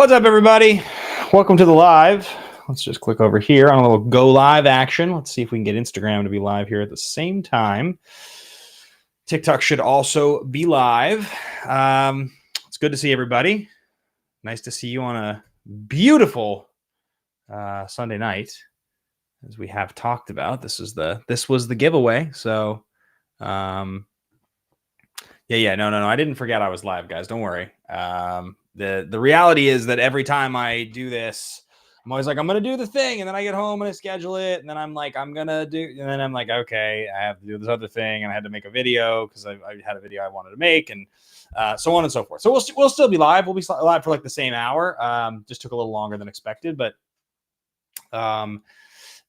What's up, everybody? Welcome to the live. Let's just click over here on a little go live action. Let's see if we can get Instagram to be live here at the same time. TikTok should also be live. It's good to see everybody. Nice to see you on a beautiful Sunday night, as we have talked about. This was the giveaway. So, no. I didn't forget I was live, guys. Don't worry. The reality is that every time I do this, I'm always like, I'm going to do the thing. And then I get home and I schedule it. And then I'm like, I'm going to do, and then I'm like, okay, I have to do this other thing. And I had to make a video because I had a video I wanted to make, and so on and so forth. So we'll still be live. We'll be live for like the same hour. Just took a little longer than expected, but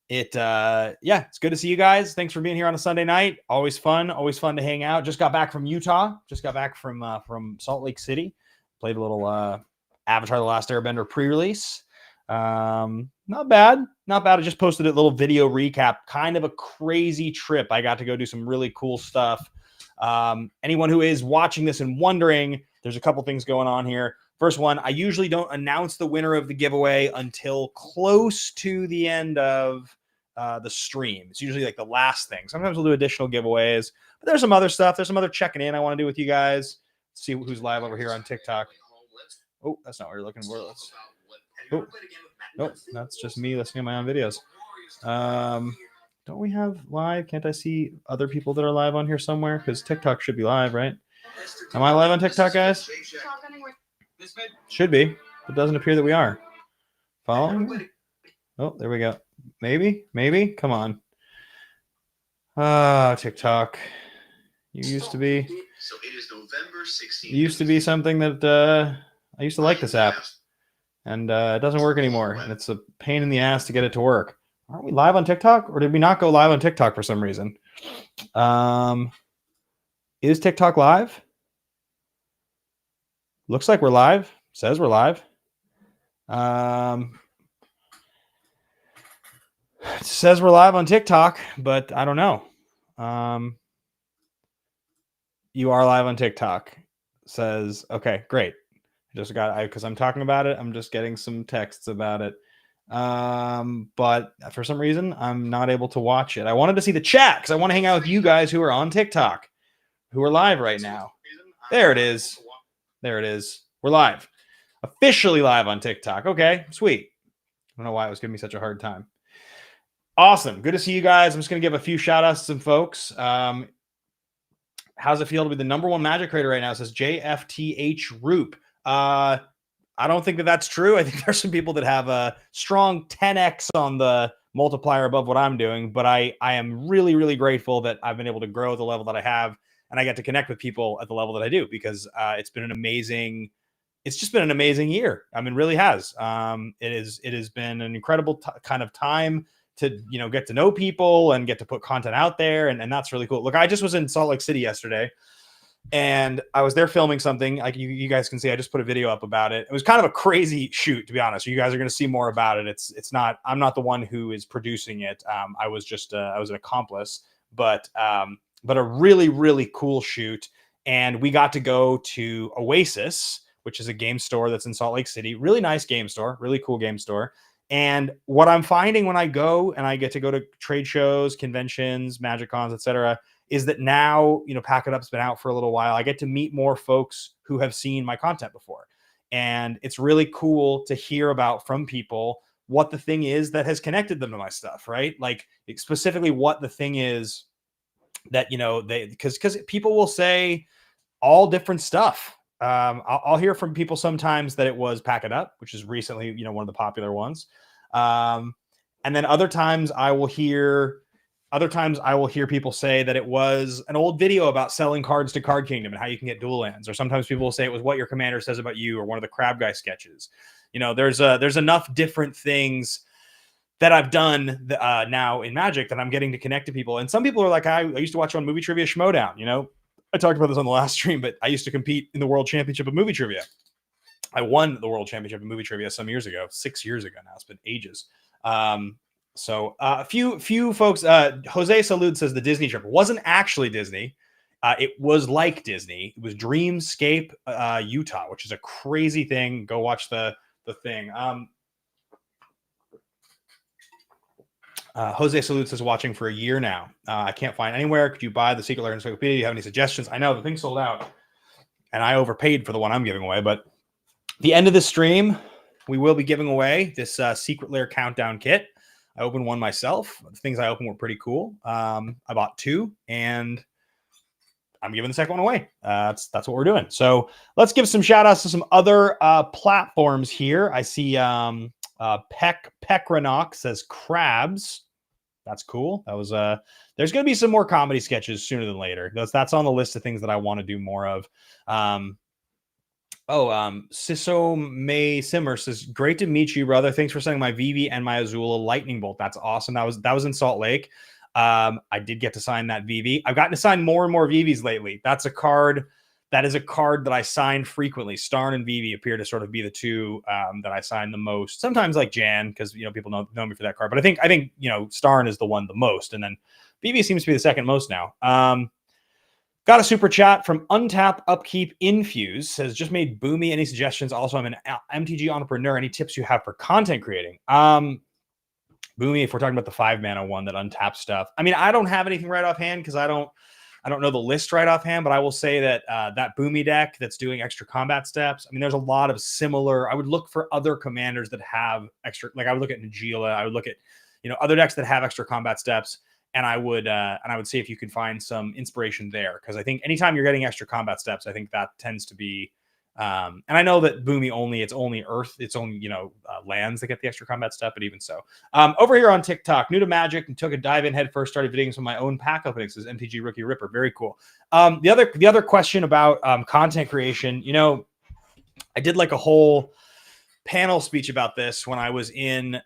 it's good to see you guys. Thanks for being here on a Sunday night. Always fun to hang out. Just got back from Utah. Just got back from Salt Lake City. Played a little Avatar: The Last Airbender pre-release. Not bad. I just posted a little video recap. Kind of a crazy trip. I got to go do some really cool stuff. Anyone who is watching this and wondering, there's a couple things going on here. First one, I usually don't announce the winner of the giveaway until close to the end of the stream. It's usually like the last thing. Sometimes we'll do additional giveaways, but there's some other stuff. There's some other checking in I want to do with you guys. Let's see who's live over here on TikTok. Oh, that's not what you're looking for. Nope, that's just me listening to my own videos. Don't we have live? Can't I see other people that are live on here somewhere? Because TikTok should be live, right? Am I live on TikTok, guys? Should be. It doesn't appear that we are. Following? Oh, there we go. Maybe. Come on. TikTok. You used to be. So it is November 16th. It used to be something that I used to like this app, and it doesn't work anymore. And it's a pain in the ass to get it to work. Aren't we live on TikTok, or did we not go live on TikTok for some reason? Is TikTok live? Looks like we're live. Says we're live. It says we're live on TikTok, but I don't know. You are live on TikTok. Says, okay, great. Because I'm talking about it, I'm just getting some texts about it. But for some reason, I'm not able to watch it. I wanted to see the chat because I want to hang out with you guys who are on TikTok, who are live right now. There it is. We're live. Officially live on TikTok. Okay, sweet. I don't know why it was giving me such a hard time. Awesome. Good to see you guys. I'm just going to give a few shout outs to some folks. How's it feel to be the number one Magic creator right now? It says JFTH Roop. I don't think that that's true. I think there's some people that have a strong 10x on the multiplier above what I'm doing, but I am really, really grateful that I've been able to grow at the level that I have, and I get to connect with people at the level that I do, because it's just been an amazing year. I mean, it really has. It has been an incredible kind of time to, get to know people and get to put content out there. And that's really cool. Look, I just was in Salt Lake City yesterday, and I was there filming something. Like you guys can see, I just put a video up about it. It was kind of a crazy shoot, to be honest. You guys are going to see more about it. I'm not the one who is producing it. I was an accomplice, but a really, really cool shoot. And we got to go to Oasis, which is a game store that's in Salt Lake City. Really nice game store, really cool game store. And what I'm finding when I go and I get to go to trade shows, conventions, Magic Cons, etc., is that now, Pack It Up's been out for a little while. I get to meet more folks who have seen my content before. And it's really cool to hear about from people what the thing is that has connected them to my stuff, right? Like specifically what the thing is that, because people will say all different stuff. I'll hear from people sometimes that it was Pack It Up, which is recently, one of the popular ones. And then other times I will hear people say that it was an old video about selling cards to Card Kingdom and how you can get dual lands. Or sometimes people will say it was what your commander says about you, or one of the Crab Guy sketches. There's enough different things that I've done now in Magic that I'm getting to connect to people. And some people are like, I used to watch on Movie Trivia Schmodown, I talked about this on the last stream, but I used to compete in the World Championship of Movie Trivia. I won the World Championship of Movie Trivia some years ago, 6 years ago now. It's been ages. So a few folks, Jose Salud says the Disney trip wasn't actually Disney. It was like Disney. It was Dreamscape, Utah, which is a crazy thing. Go watch the the thing. Jose Salute says watching for a year now. I can't find anywhere. Could you buy the Secret Lair Encyclopedia? Do you have any suggestions? I know the thing sold out, and I overpaid for the one I'm giving away. But the end of the stream, we will be giving away this Secret Lair Countdown Kit. I opened one myself. The things I opened were pretty cool. I bought 2, and I'm giving the second one away. That's what we're doing. So let's give some shout outs to some other platforms here. I see Peckranok says crabs. That's cool. That was there's going to be some more comedy sketches sooner than later. That's on the list of things that I want to do more of. Siso May Simmer says, great to meet you, brother. Thanks for sending my Vivi and my Azula lightning bolt. That's awesome. That was in Salt Lake. I did get to sign that Vivi. I've gotten to sign more and more Vivis lately. That is a card that I sign frequently. Starn and Vivi appear to sort of be the two that I sign the most. Sometimes like Jan, because people know me for that card. But I think Starn is the one the most, and then Vivi seems to be the second most now. Got a super chat from Untap Upkeep Infuse. Says, just made Boomy. Any suggestions? Also, I'm an MTG entrepreneur. Any tips you have for content creating? Boomy, if we're talking about the 5-mana one that untaps stuff. I mean, I don't have anything right offhand because I don't know the list right offhand, but I will say that that Boomy deck that's doing extra combat steps. I mean, there's a lot of similar. I would look for other commanders that have extra. Like I would look at Nagila. I would look at other decks that have extra combat steps. And I would see if you could find some inspiration there, because I think anytime you're getting extra combat steps, I think that tends to be. And I know that Boomy it's only Earth, it's only lands that get the extra combat step, but even so, over here on TikTok, new to Magic and took a dive in head first, started videos from my own pack openings. Is MTG Rookie Ripper, very cool. The other question about content creation, I did like a whole panel speech about this when I was in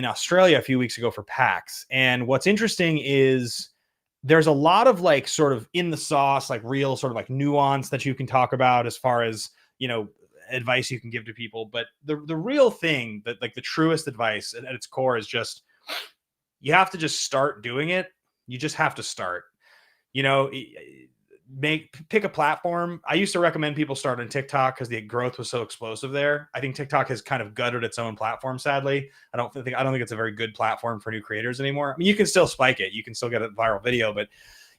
Australia a few weeks ago for PAX. And what's interesting is there's a lot of like sort of in the sauce, like real sort of like nuance that you can talk about as far as, advice you can give to people. But the real thing that like the truest advice at its core is just, you have to just start doing it. You just have to start, pick a platform. I used to recommend people start on TikTok because the growth was so explosive there. I think TikTok has kind of gutted its own platform, sadly. I don't think it's a very good platform for new creators anymore. I mean, you can still spike it. You can still get a viral video, but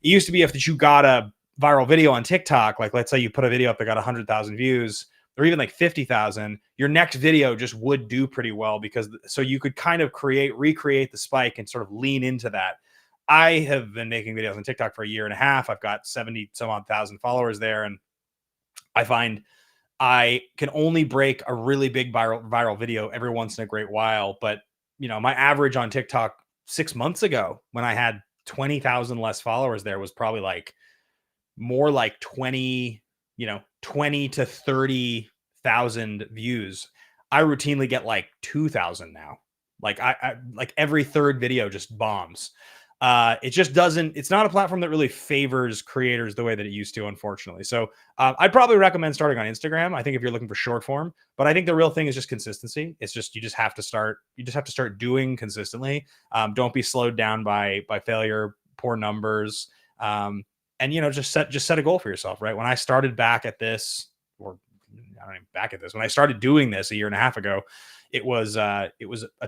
it used to be if you got a viral video on TikTok, like let's say you put a video up that got 100,000 views or even like 50,000, your next video just would do pretty well so you could kind of recreate the spike and sort of lean into that. I have been making videos on TikTok for a year and a half. I've got 70 some odd thousand followers there. And I find I can only break a really big viral video every once in a great while. But, my average on TikTok 6 months ago when I had 20,000 less followers there was probably like more like 20 to 30,000 views. I routinely get like 2,000 now. Like I like every third video just bombs. It just doesn't, it's not a platform that really favors creators the way that it used to, unfortunately. So I'd probably recommend starting on Instagram. I think if you're looking for short form, but I think the real thing is just consistency. It's just, you just have to start doing consistently. Don't be slowed down by failure, poor numbers. And just set a goal for yourself, right? When I started back at this, or I don't even back at this, when I started doing this a year and a half ago, it was a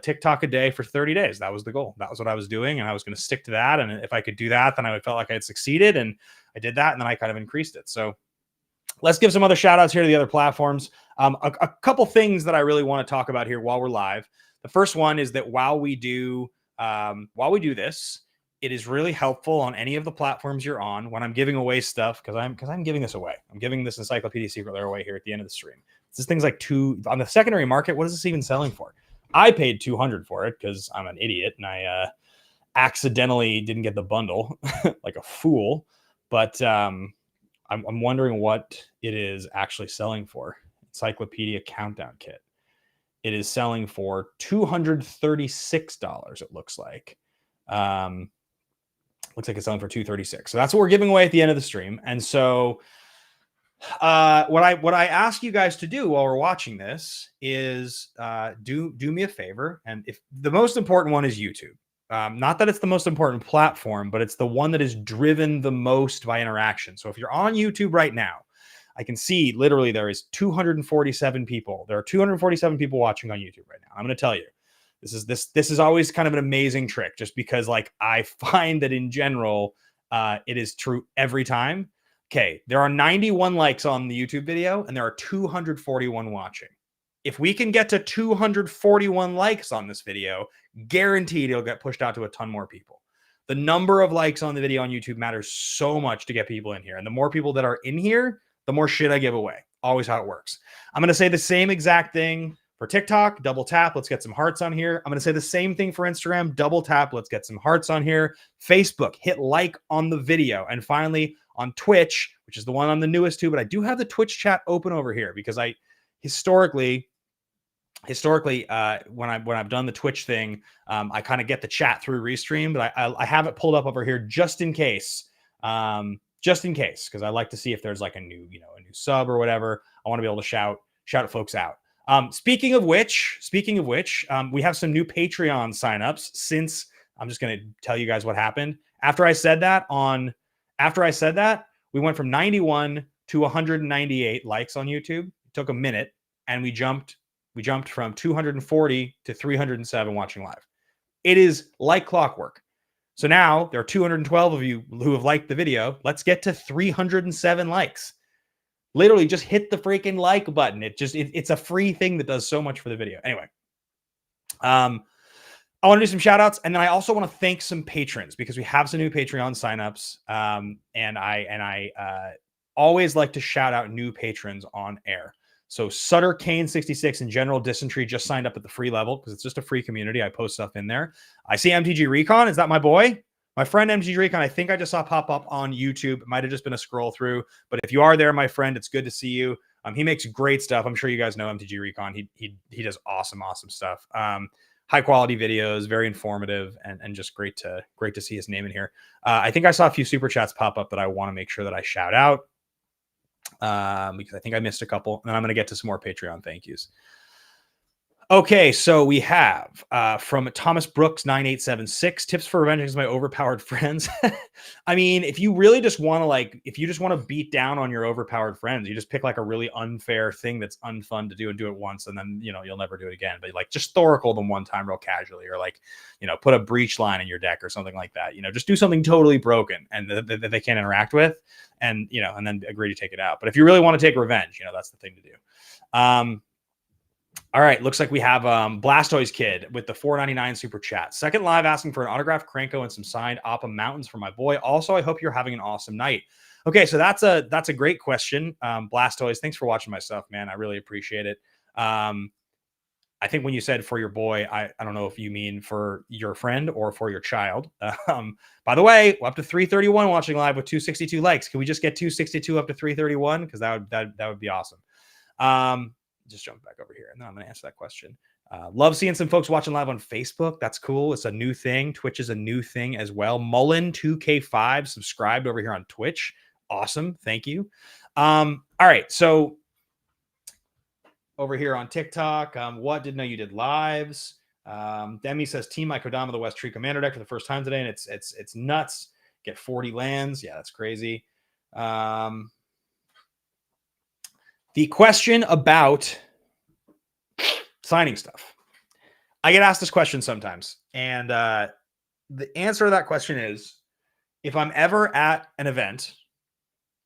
TikTok a day for 30 days. That was the goal. That was what I was doing. And I was going to stick to that. And if I could do that, then I would felt like I had succeeded. And I did that. And then I kind of increased it. So let's give some other shout outs here to the other platforms. A couple things that I really want to talk about here while we're live. The first one is that while we do this, it is really helpful on any of the platforms you're on when I'm giving away stuff, because I'm giving this away. I'm giving this Encyclopedia Secret Lair away here at the end of the stream. This is things like on the secondary market. What is this even selling for? I paid $200 for it because I'm an idiot and I accidentally didn't get the bundle like a fool. But I'm wondering what it is actually selling for. Encyclopedia Countdown Kit. It is selling for $236. It looks like. Looks like it's selling for $236. So that's what we're giving away at the end of the stream. And so what I ask you guys to do while we're watching this is do me a favor. And if the most important one is YouTube, not that it's the most important platform, but it's the one that is driven the most by interaction. So if you're on YouTube right now, I can see literally there is 247 people. There are 247 people watching on YouTube right now. I'm going to tell you, this is always kind of an amazing trick, just because like I find that in general, it is true every time. Okay, there are 91 likes on the YouTube video, and there are 241 watching. If we can get to 241 likes on this video, guaranteed it'll get pushed out to a ton more people. The number of likes on the video on YouTube matters so much to get people in here. And the more people that are in here, the more shit I give away. Always how it works. I'm going to say the same exact thing for TikTok. Double tap. Let's get some hearts on here. I'm going to say the same thing for Instagram. Double tap. Let's get some hearts on here. Facebook. Hit like on the video. And finally, on Twitch, which is the one I'm the newest to, but I do have the Twitch chat open over here because I historically when I've done the Twitch thing, I kind of get the chat through Restream, but I have it pulled up over here just in case because I like to see if there's like a new sub or whatever. I want to be able to shout folks out. Speaking of which, we have some new Patreon signups. Since I'm just going to tell you guys what happened after I said that, we went from 91 to 198 likes on YouTube. It took a minute, and we jumped from 240 to 307 watching live. It is like clockwork. So now there are 212 of you who have liked the video. Let's get to 307 likes. Literally just hit the freaking like button. It's a free thing that does so much for the video. Anyway, I want to do some shout outs, and then I also want to thank some patrons because we have some new Patreon signups. And I always like to shout out new patrons on air. So Sutter Kane 66 and General Dysentery just signed up at the free level because it's just a free community. I post stuff in there. I see MTG Recon. Is that my boy? My friend MTG Recon, I think I just saw pop up on YouTube. It might have just been a scroll through. But if you are there, my friend, it's good to see you. He makes great stuff. I'm sure you guys know MTG Recon. He does awesome stuff. High quality videos, very informative, and just great to see his name in here. I think I saw a few super chats pop up that I want to make sure that I shout out. Because I think I missed a couple, and then I'm going to get to some more Patreon thank yous. Okay, so we have from Thomas Brooks 9876 tips for revenging my overpowered friends. I mean, if you really just want to beat down on your overpowered friends, you just pick like a really unfair thing that's unfun to do and do it once, and then you'll never do it again. But like just Thoracle them one time real casually, or like put a breach line in your deck or something like that. Just do something totally broken and that they can't interact with, and and then agree to take it out. But if you really want to take revenge, that's the thing to do. All right, looks like we have Blastoise Kid with the $4.99 super chat. Second live asking for an autographed Krenko and some signed Appa Mountains for my boy. Also, I hope you're having an awesome night. Okay, so that's a great question. Blastoise, thanks for watching my stuff, man. I really appreciate it. I think when you said for your boy, I don't know if you mean for your friend or for your child. By the way, we're up to 331 watching live with 262 likes. Can we just get 262 up to 331? Because that would be awesome. Just jump back over here, and then I'm going to answer that question. Love seeing some folks watching live on Facebook. That's cool. It's a new thing. Twitch is a new thing as well. Mullen 2K5 subscribed over here on Twitch. Awesome. Thank you. All right. So over here on TikTok, what didn't know you did lives. Demi says Team my Kodama the West Tree Commander deck for the first time today, and it's nuts. Get 40 lands. Yeah, that's crazy. The question about signing stuff. I get asked this question sometimes. And the answer to that question is, if I'm ever at an event,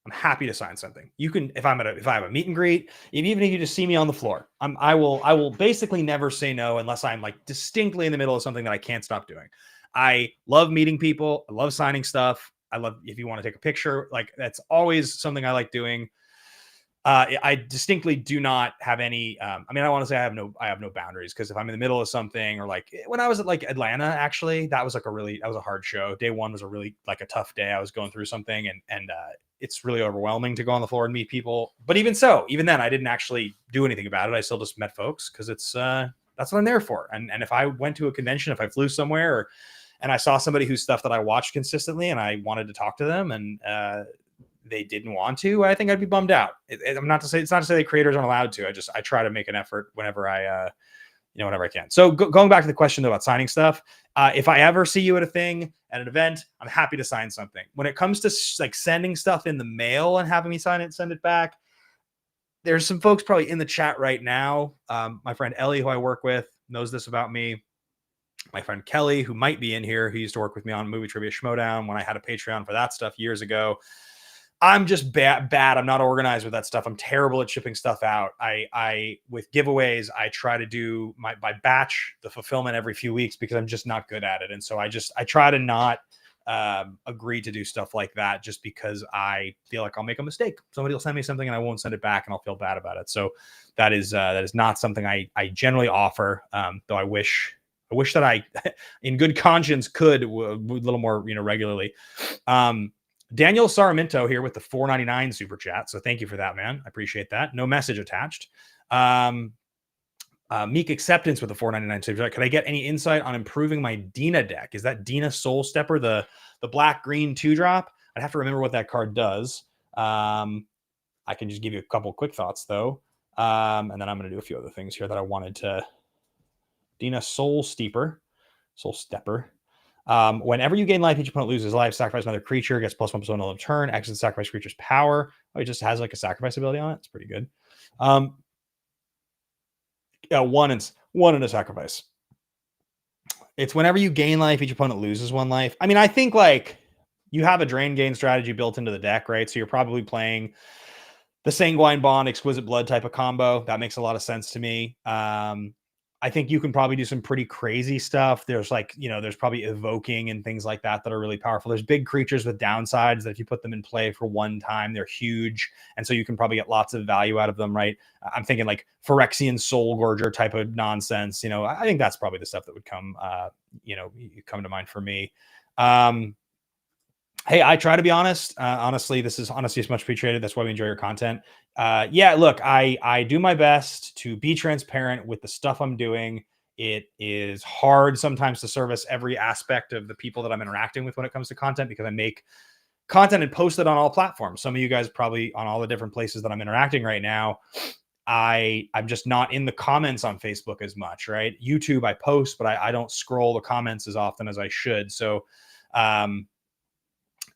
I'm happy to sign something. You can, if I have a meet and greet, even if you just see me on the floor, I will basically never say no unless I'm like distinctly in the middle of something that I can't stop doing. I love meeting people. I love signing stuff. I love, if you want to take a picture, like that's always something I like doing. I distinctly do not have any. I want to say I have no boundaries, because if I'm in the middle of something, or like when I was at like Atlanta, actually, that was a hard show. Day one was a really like a tough day. I was going through something, and it's really overwhelming to go on the floor and meet people. But even then, I didn't actually do anything about it. I still just met folks because it's that's what I'm there for. And if I went to a convention, if I flew somewhere, and I saw somebody whose stuff that I watched consistently, and I wanted to talk to them, and they didn't want to, I think I'd be bummed out. It's not to say the creators aren't allowed to. I try to make an effort whenever I can. So going back to the question though about signing stuff, if I ever see you at an event, I'm happy to sign something. When it comes to like sending stuff in the mail and having me sign it, send it back, there's some folks probably in the chat right now. My friend Ellie, who I work with, knows this about me. My friend Kelly, who might be in here, who used to work with me on Movie Trivia Schmodown when I had a Patreon for that stuff years ago. I'm just bad. I'm not organized with that stuff. I'm terrible at shipping stuff out. I with giveaways, I try to do my batch the fulfillment every few weeks because I'm just not good at it. And so I try to not agree to do stuff like that just because I feel like I'll make a mistake. Somebody will send me something and I won't send it back and I'll feel bad about it. So that is not something I generally offer. Though I wish that I, in good conscience, could a little more, regularly. Daniel Sarmiento here with the $4.99 super chat. So thank you for that, man. I appreciate that. No message attached. Meek Acceptance with the $4.99 super chat. Could I get any insight on improving my Dina deck? Is that Dina Soul Stepper, the black green 2-drop? I'd have to remember what that card does. I can just give you a couple quick thoughts though. And then I'm going to do a few other things here that I wanted to. Dina Soul Stepper. Whenever you gain life, each opponent loses life. Sacrifice another creature, gets +1/+1 on the turn. Exit sacrifice creature's power. Oh, it just has like a sacrifice ability on it. It's pretty good. Yeah, one and a sacrifice. It's whenever you gain life, each opponent loses 1 life. I mean, I think like you have a drain gain strategy built into the deck, right? So you're probably playing the Sanguine Bond, Exquisite Blood type of combo. That makes a lot of sense to me. I think you can probably do some pretty crazy stuff. There's like, there's probably evoking and things like that that are really powerful. There's big creatures with downsides that if you put them in play for 1 time, they're huge. And so you can probably get lots of value out of them, right? I'm thinking like Phyrexian Soul Gorger type of nonsense. I think that's probably the stuff that would come, come to mind for me. Hey, I try to be honest. Honestly, this is as much appreciated. That's why we enjoy your content. Yeah, look, I do my best to be transparent with the stuff I'm doing. It is hard sometimes to service every aspect of the people that I'm interacting with when it comes to content because I make content and post it on all platforms. Some of you guys probably on all the different places that I'm interacting right now. I'm just not in the comments on Facebook as much, right? YouTube, I post, but I don't scroll the comments as often as I should. So,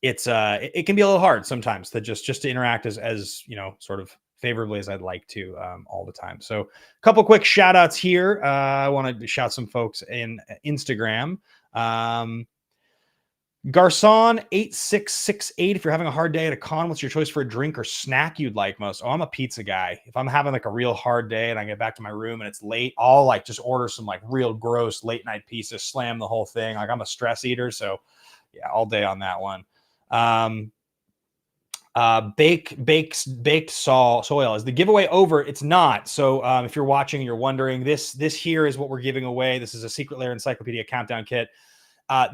it can be a little hard sometimes to just to interact as sort of favorably as I'd like to all the time. So a couple quick shout outs here. I want to shout some folks in Instagram. Garcon8668. If you're having a hard day at a con, what's your choice for a drink or snack you'd like most? Oh, I'm a pizza guy. If I'm having like a real hard day and I get back to my room and it's late, I'll like just order some like real gross late night pizza, slam the whole thing. Like I'm a stress eater. So yeah, all day on that one. Baked soil. Is the giveaway over? It's not. So if you're watching and you're wondering, this here is what we're giving away. This is a Secret Lair Encyclopedia Countdown Kit.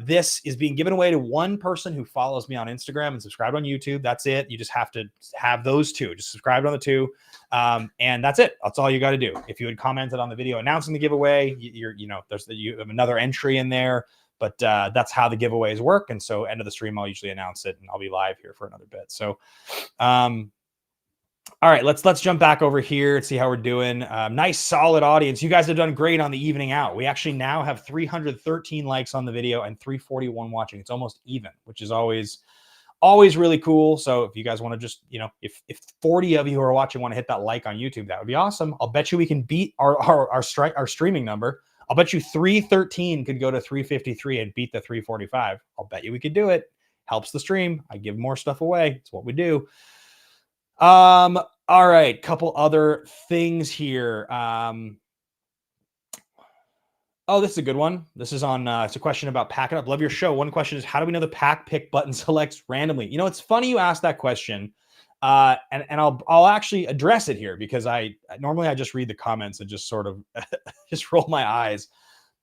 This is being given away to one person who follows me on Instagram and subscribed on YouTube. That's it. You just have to have those two. Just subscribe on the two. And that's it. That's all you got to do. If you had commented on the video announcing the giveaway, you have another entry in there. But that's how the giveaways work. And so end of the stream, I'll usually announce it and I'll be live here for another bit. So, all right, let's jump back over here and see how we're doing. Nice, solid audience. You guys have done great on the evening out. We actually now have 313 likes on the video and 341 watching. It's almost even, which is always really cool. So if you guys want to just, if 40 of you who are watching want to hit that like on YouTube, that would be awesome. I'll bet you we can beat our streaming number. I'll bet you 313 could go to 353 and beat the 345. I'll bet you we could do it. Helps the stream. I give more stuff away. It's what we do. All right. Couple other things here. Oh, this is a good one. This is on, it's a question about packing up. Love your show. One question is, how do we know the pack pick button selects randomly? It's funny you asked that question. And I'll actually address it here because I normally just read the comments and just sort of just roll my eyes.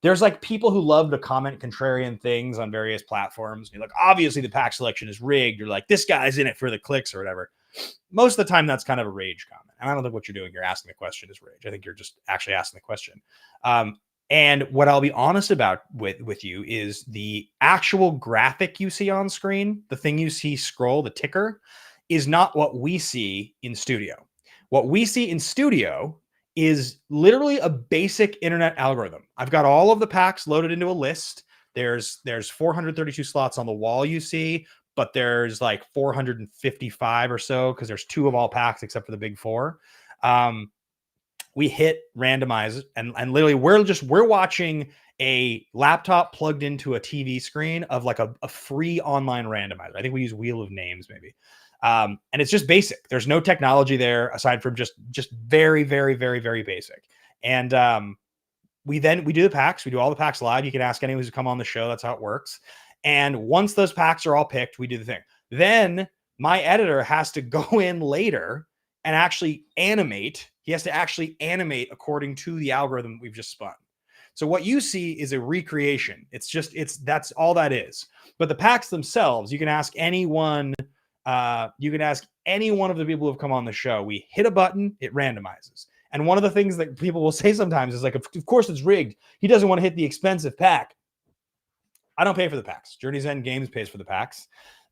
There's like people who love to comment contrarian things on various platforms. You're like, obviously the pack selection is rigged. You're like, this guy's in it for the clicks or whatever. Most of the time, that's kind of a rage comment. And I don't think what you're doing, you're asking the question is rage. I think you're just actually asking the question. And what I'll be honest about with you is the actual graphic you see on screen, the thing you see scroll, the ticker, is not what we see in studio. What we see in studio is literally a basic internet algorithm. I've got all of the packs loaded into a list. There's 432 slots on the wall you see, but there's like 455 or so because there's 2 of all packs except for the big 4. We hit randomize, and literally we're watching a laptop plugged into a TV screen of like a free online randomizer. I think we use Wheel of Names maybe. And it's just basic. There's no technology there aside from just very, very, very, very basic. And we do the packs. We do all the packs live. You can ask anyone who's come on the show. That's how it works. And once those packs are all picked, we do the thing. Then my editor has to go in later and actually animate. He has to actually animate according to the algorithm we've just spun. So what you see is a recreation. That's all that is. But the packs themselves, you can ask anyone. You can ask any one of the people who have come on the show. We hit a button, it randomizes. And one of the things that people will say sometimes is like, of course it's rigged. He doesn't want to hit the expensive pack. I don't pay for the packs. Journey's End Games pays for the packs.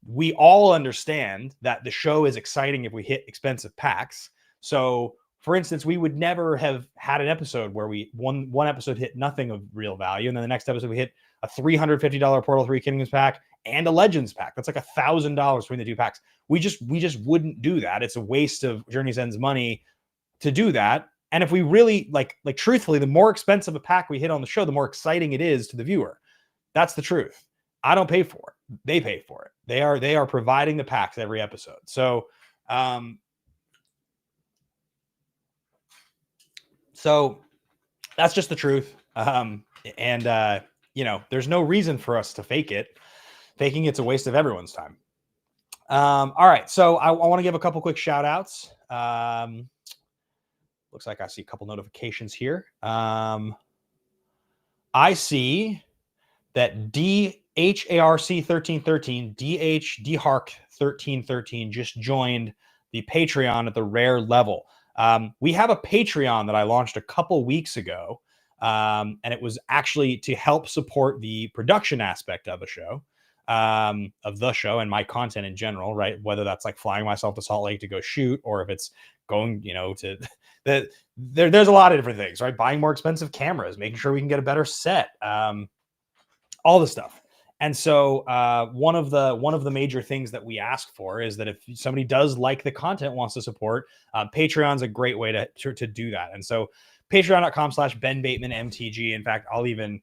We all understand that the show is exciting if we hit expensive packs. So, for instance, we would never have had an episode where one episode hit nothing of real value, and then the next episode we hit a $350 Portal 3 Kingdoms pack and a Legends pack. That's like $1,000 between the two packs. We just wouldn't do that. It's a waste of Journey's End's money to do that. And if we really like truthfully, the more expensive a pack we hit on the show, the more exciting it is to the viewer. That's the truth. I don't pay for it. They pay for it. They are providing the packs every episode. So, so that's just the truth. There's no reason for us to fake it. Faking it's a waste of everyone's time. All right. So I want to give a couple quick shout outs. Looks like I see a couple notifications here. I see that DHARC1313, DHDHARC1313 just joined the Patreon at the rare level. We have a Patreon that I launched a couple weeks ago, and it was actually to help support the production aspect of the show, and my content in general, right? Whether that's like flying myself to Salt Lake to go shoot, or if it's going, to there's a lot of different things, right? Buying more expensive cameras, making sure we can get a better set, all the stuff. And so one of the major things that we ask for is that if somebody does like the content, wants to support, Patreon's a great way to do that. And so patreon.com/BenBatemanMTG. In fact, I'll even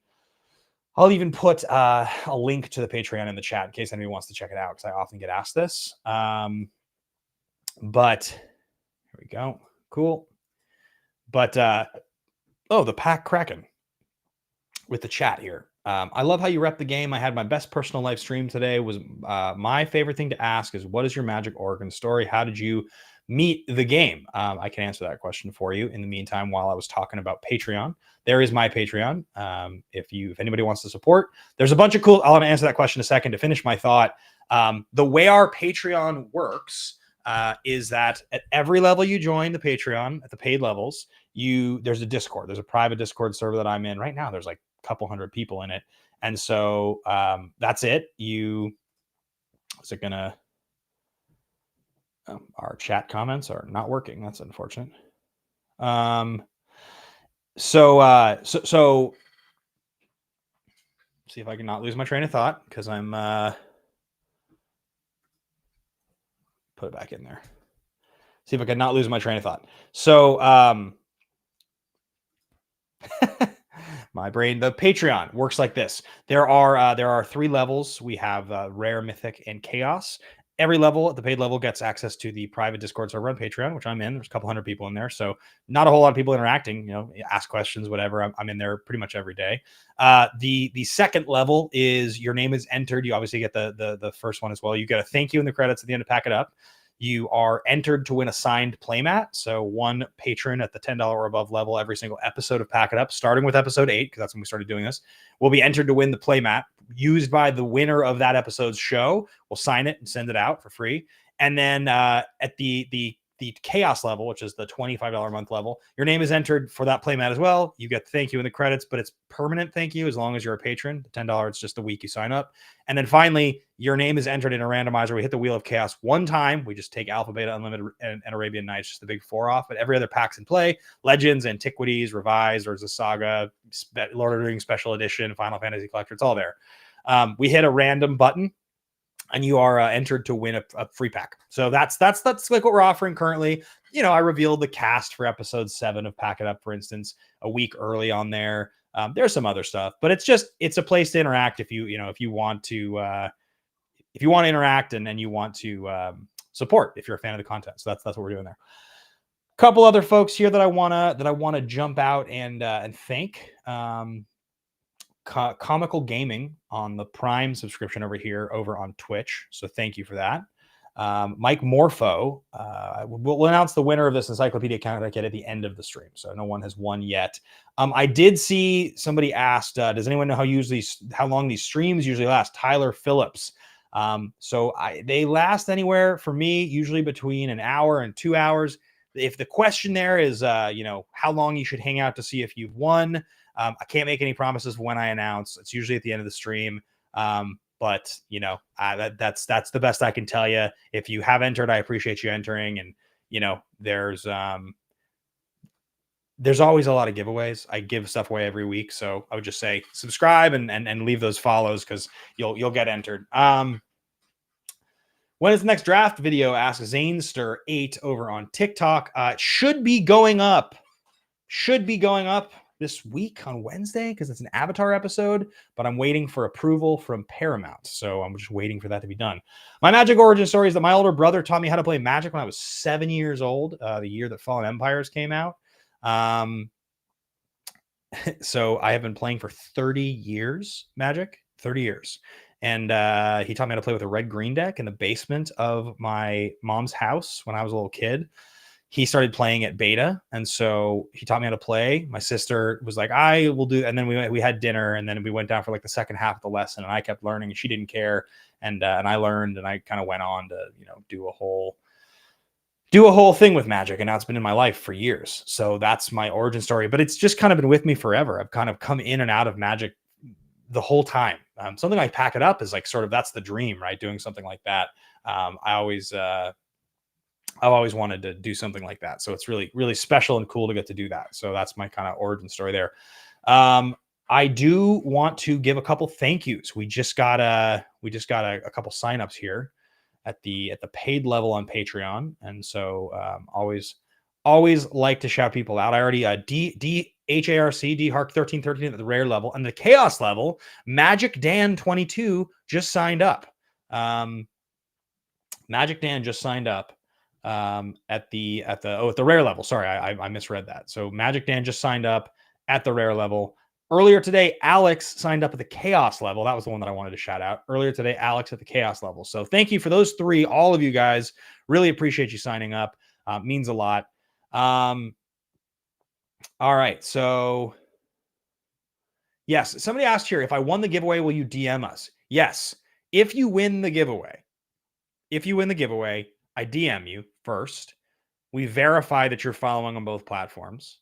put a link to the Patreon in the chat in case anybody wants to check it out, because I often get asked this. But here we go. Cool. But the pack cracking with the chat here. I love how you rep the game. I had my best personal live stream today. Was my favorite thing to ask is, what is your Magic origin story? How did you meet the game? I can answer that question for you. In the meantime, while I was talking about Patreon, there is my Patreon. If anybody wants to support, there's a bunch of cool. I'll answer that question in a second. To finish my thought, the way our Patreon works is that at every level you join the Patreon, at the paid levels, there's a Discord. There's a private Discord server that I'm in right now. There's like couple hundred people in it, and so that's it. Our chat comments are not working. That's unfortunate. So see if I can not lose my train of thought, because I'm put it back in there. See if I can not lose my train of thought. So my brain. The Patreon works like this. There are 3 levels. We have Rare, Mythic, and Chaos. Every level at the paid level gets access to the private Discord server on Patreon, which I'm in. There's a couple hundred people in there, so not a whole lot of people interacting. Ask questions, whatever. I'm in there pretty much every day. The second level is your name is entered. You obviously get the first one as well. You get a thank you in the credits at the end to pack it up. You are entered to win a signed playmat. So one patron at the $10 or above level every single episode of Pack It Up, starting with episode 8, because that's when we started doing this, will be entered to win the playmat used by the winner of that episode's show. We'll sign it and send it out for free. And then at the Chaos level, which is the $25 a month level, your name is entered for that playmat as well. You get the thank you in the credits, but it's permanent thank you as long as you're a patron. The $10, it's just the week you sign up. And then finally, your name is entered in a randomizer. We hit the Wheel of Chaos one time. We just take Alpha, Beta, Unlimited, and Arabian Nights, just the big 4 off. But every other pack's in play. Legends, Antiquities, Revised, or the Saga, Lord of the Rings Special Edition, Final Fantasy Collector, it's all there. We hit a random button and you are entered to win a free pack. So that's like what we're offering currently. You know, I revealed the cast for episode 7 of Pack It Up, for instance, a week early on there. There's some other stuff, but it's a place to interact if you want to interact and you want to support if you're a fan of the content. So that's what we're doing there. A couple other folks here that I wanna jump out and thank. Comical Gaming on the Prime subscription over on Twitch. So thank you for that. Mike Morpho, we'll announce the winner of this Encyclopedia Countdown Kit at the end of the stream. So no one has won yet. I did see somebody asked, does anyone know how long these streams usually last? Tyler Phillips. So they last anywhere for me, usually between an hour and 2 hours. If the question there is, how long you should hang out to see if you've won, I can't make any promises when I announce. It's usually at the end of the stream. But that's the best I can tell you. If you have entered, I appreciate you entering. And, there's always a lot of giveaways. I give stuff away every week. So I would just say subscribe and leave those follows because you'll get entered. When is the next draft video? Asks Zanester8 over on TikTok. It should be going up this week on Wednesday because it's an Avatar episode, but I'm waiting for approval from Paramount. So I'm just waiting for that to be done. My Magic origin story is that my older brother taught me how to play Magic when I was 7 years old, the year that Fallen Empires came out. So I have been playing for 30 years, Magic, 30 years. And he taught me how to play with a red-green deck in the basement of my mom's house when I was a little kid. He started playing at beta, and so he taught me how to play. My sister was like, I will do, and then we had dinner, and then we went down for like the second half of the lesson, and I kept learning, and she didn't care, and I learned, and I kind of went on to do a whole thing with Magic, and now it's been in my life for years. So that's my origin story, but it's just kind of been with me forever. I've kind of come in and out of Magic the whole time. Something like Pack It Up is like sort of that's the dream, right? Doing something like that. I've always wanted to do something like that. So it's really, really special and cool to get to do that. So that's my kind of origin story there. I do want to give a couple thank yous. We just got a couple signups here at the paid level on Patreon. And so always like to shout people out. I already DHARC 1313 at the rare level, and the chaos level, Magic Dan 22 just signed up. Magic Dan just signed up. At the rare level. Sorry, I misread that. So Magic Dan just signed up at the rare level. Earlier today, Alex signed up at the chaos level. That was the one that I wanted to shout out. Earlier today, Alex at the chaos level. So thank you for those three, all of you guys. Really appreciate you signing up. Means a lot. All right. So yes, somebody asked here, if I won the giveaway, will you DM us? Yes. If you win the giveaway, I DM you first. We verify that you're following on both platforms.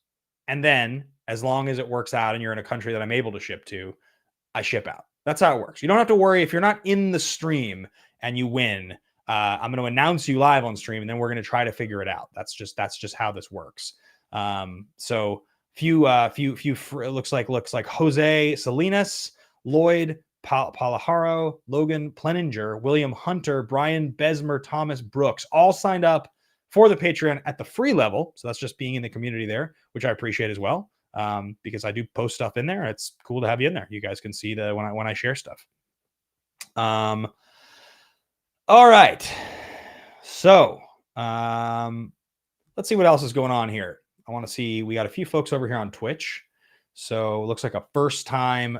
And then, as long as it works out and you're in a country that I'm able to ship to, I ship out. That's how it works. You don't have to worry if you're not in the stream and you win. I'm going to announce you live on stream, and then we're going to try to figure it out. That's just how this works. So few looks like Jose Salinas, Lloyd, Palaharo, Logan Pleninger, William Hunter, Brian Besmer, Thomas Brooks, all signed up for the Patreon at the free level. So that's just being in the community there, which I appreciate as well, because I do post stuff in there. It's cool to have you in there. You guys can see when I share stuff. All right. So let's see what else is going on here. I want to see. We got a few folks over here on Twitch. So it looks like a first time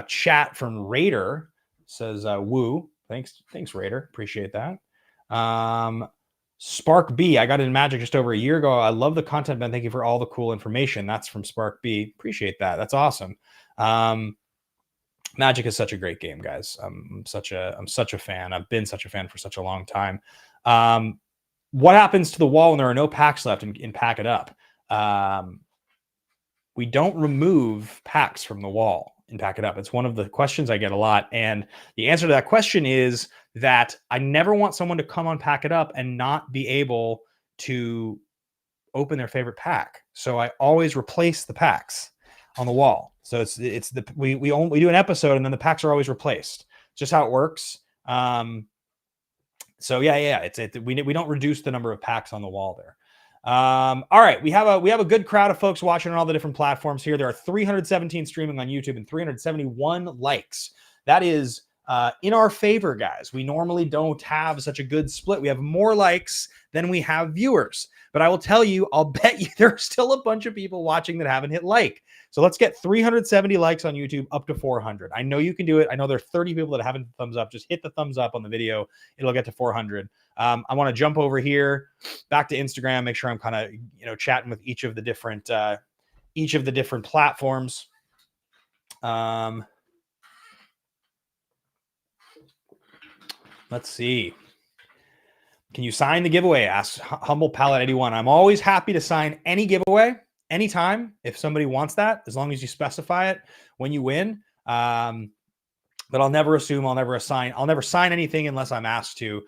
chat from Raider. Says woo. Thanks Raider. Appreciate that. Spark B, I got into Magic just over a year ago. I love the content, Ben. Thank you for all the cool information. That's from Spark B. Appreciate that. That's awesome. Magic is such a great game, guys. I'm such a fan. I've been such a fan for such a long time. What happens to the wall when there are no packs left in Pack It Up? We don't remove packs from the wall in Pack It Up. It's one of the questions I get a lot. And the answer to that question is that I never want someone to come on Pack It Up and not be able to open their favorite pack. So I always replace the packs on the wall. So we do an episode and then the packs are always replaced. It's just how it works. So yeah, we don't reduce the number of packs on the wall there. All right, we have a good crowd of folks watching on all the different platforms here. There are 317 streaming on YouTube and 371 likes. That is in our favor, guys. We normally don't have such a good split. We have more likes than we have viewers. But I will tell you, I'll bet you there are still a bunch of people watching that haven't hit like. So let's get 370 likes on YouTube up to 400. I know you can do it. I know there are 30 people that haven't thumbs up. Just hit the thumbs up on the video. It'll get to 400. I want to jump over here back to Instagram, make sure I'm kind of, chatting with each of the different platforms. Let's see. Can you sign the giveaway? Asks Humble Palette 81. I'm always happy to sign any giveaway anytime if somebody wants that, as long as you specify it when you win. But I'll never assume, I'll never sign anything unless I'm asked to.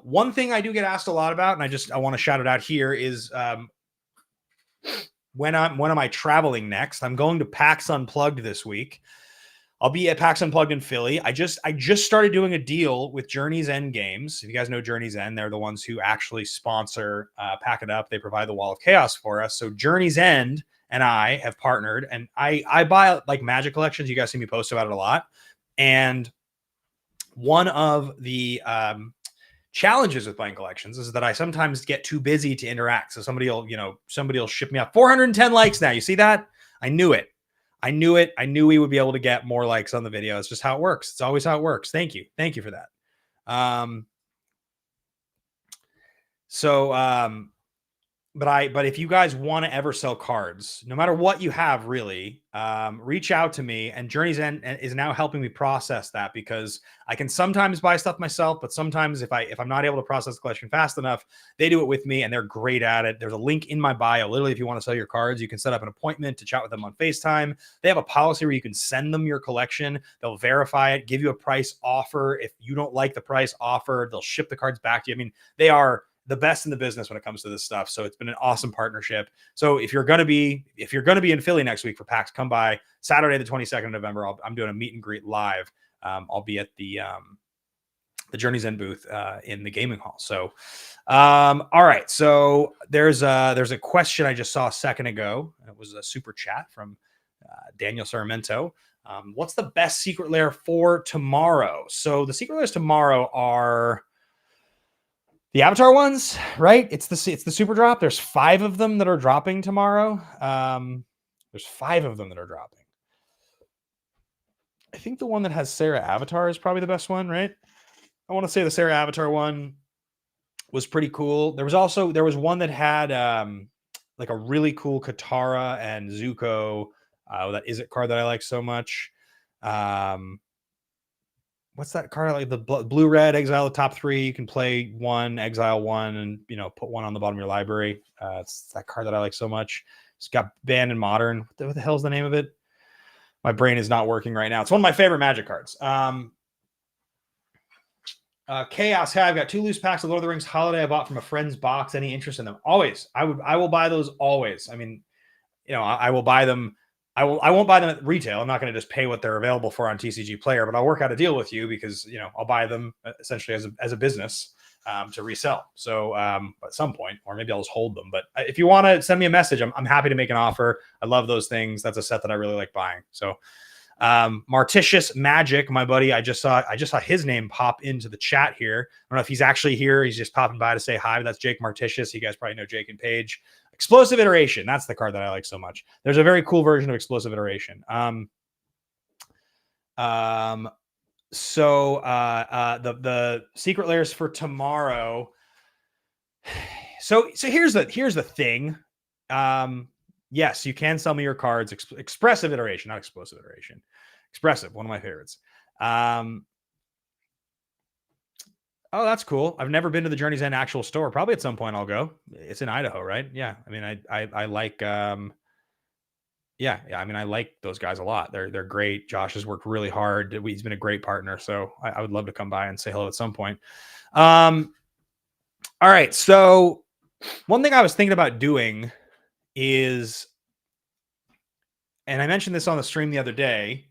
One thing I do get asked a lot about, and I want to shout it out here, is when am I traveling next? I'm going to PAX Unplugged this week. I'll be at PAX Unplugged in Philly. I just started doing a deal with Journey's End Games. If you guys know Journey's End, they're the ones who actually sponsor Pack It Up. They provide the Wall of Chaos for us. So Journey's End and I have partnered, and I buy like Magic collections. You guys see me post about it a lot. And one of the challenges with buying collections is that I sometimes get too busy to interact. So somebody will ship me up 410 likes now. You see that? I knew it. I knew we would be able to get more likes on the video. It's just how it works. It's always how it works. Thank you for that. But if you guys want to ever sell cards, no matter what you have, really, reach out to me. And Journey's End is now helping me process that, because I can sometimes buy stuff myself, but sometimes if I'm not able to process the collection fast enough, they do it with me, and they're great at it. There's a link in my bio. Literally, if you want to sell your cards, you can set up an appointment to chat with them on FaceTime. They have a policy where you can send them your collection. They'll verify it, give you a price offer. If you don't like the price offer, they'll ship the cards back to you. I mean, they are the best in the business when it comes to this stuff. So it's been an awesome partnership. So if you're going to be in Philly next week for PAX, come by Saturday, the 22nd of November. I'm doing a meet and greet live. I'll be at the Journey's End booth in the gaming hall. So, all right. So there's a question I just saw a second ago. It was a super chat from Daniel Sarmento. What's the best secret lair for tomorrow? So the secret lairs tomorrow are the Avatar ones, right? It's the super drop. There's 5 of them that are dropping tomorrow. There's 5 of them that are dropping. I think the one that has Sarah Avatar is probably the best one, right? I want to say the Sarah Avatar one was pretty cool. There was one that had like a really cool Katara and Zuko. That Is It card that I like so much. What's that card? Like the blue red exile the top 3. You can play 1, exile 1, and put 1 on the bottom of your library. It's that card that I like so much. It's got banned in modern. What the hell is the name of it? My brain is not working right now. It's one of my favorite Magic cards. Chaos. Hey, I've got 2 loose packs of Lord of the Rings Holiday I bought from a friend's box. Any interest in them? Always. I will buy those always. I mean, I will buy them. I won't buy them at retail. I'm not going to just pay what they're available for on TCG Player, but I'll work out a deal with you because, I'll buy them essentially as a business to resell. So at some point, or maybe I'll just hold them. But if you want to send me a message, I'm happy to make an offer. I love those things. That's a set that I really like buying. So Martitious Magic, my buddy, I just saw his name pop into the chat here. I don't know if he's actually here. He's just popping by to say hi. But that's Jake Martitious. You guys probably know Jake and Paige. Explosive Iteration. That's the card that I like so much. There's a very cool version of Explosive Iteration. So the secret lairs for tomorrow. So here's the thing. Yes, you can sell me your cards. Expressive Iteration, not Explosive Iteration. Expressive, one of my favorites. Oh, that's cool. I've never been to the Journey's End actual store. Probably at some point I'll go. It's in Idaho, right? Yeah. I mean, I like, I mean, I like those guys a lot. They're great. Josh has worked really hard. He's been a great partner. So I would love to come by and say hello at some point. All right. So one thing I was thinking about doing is, and I mentioned this on the stream the other day,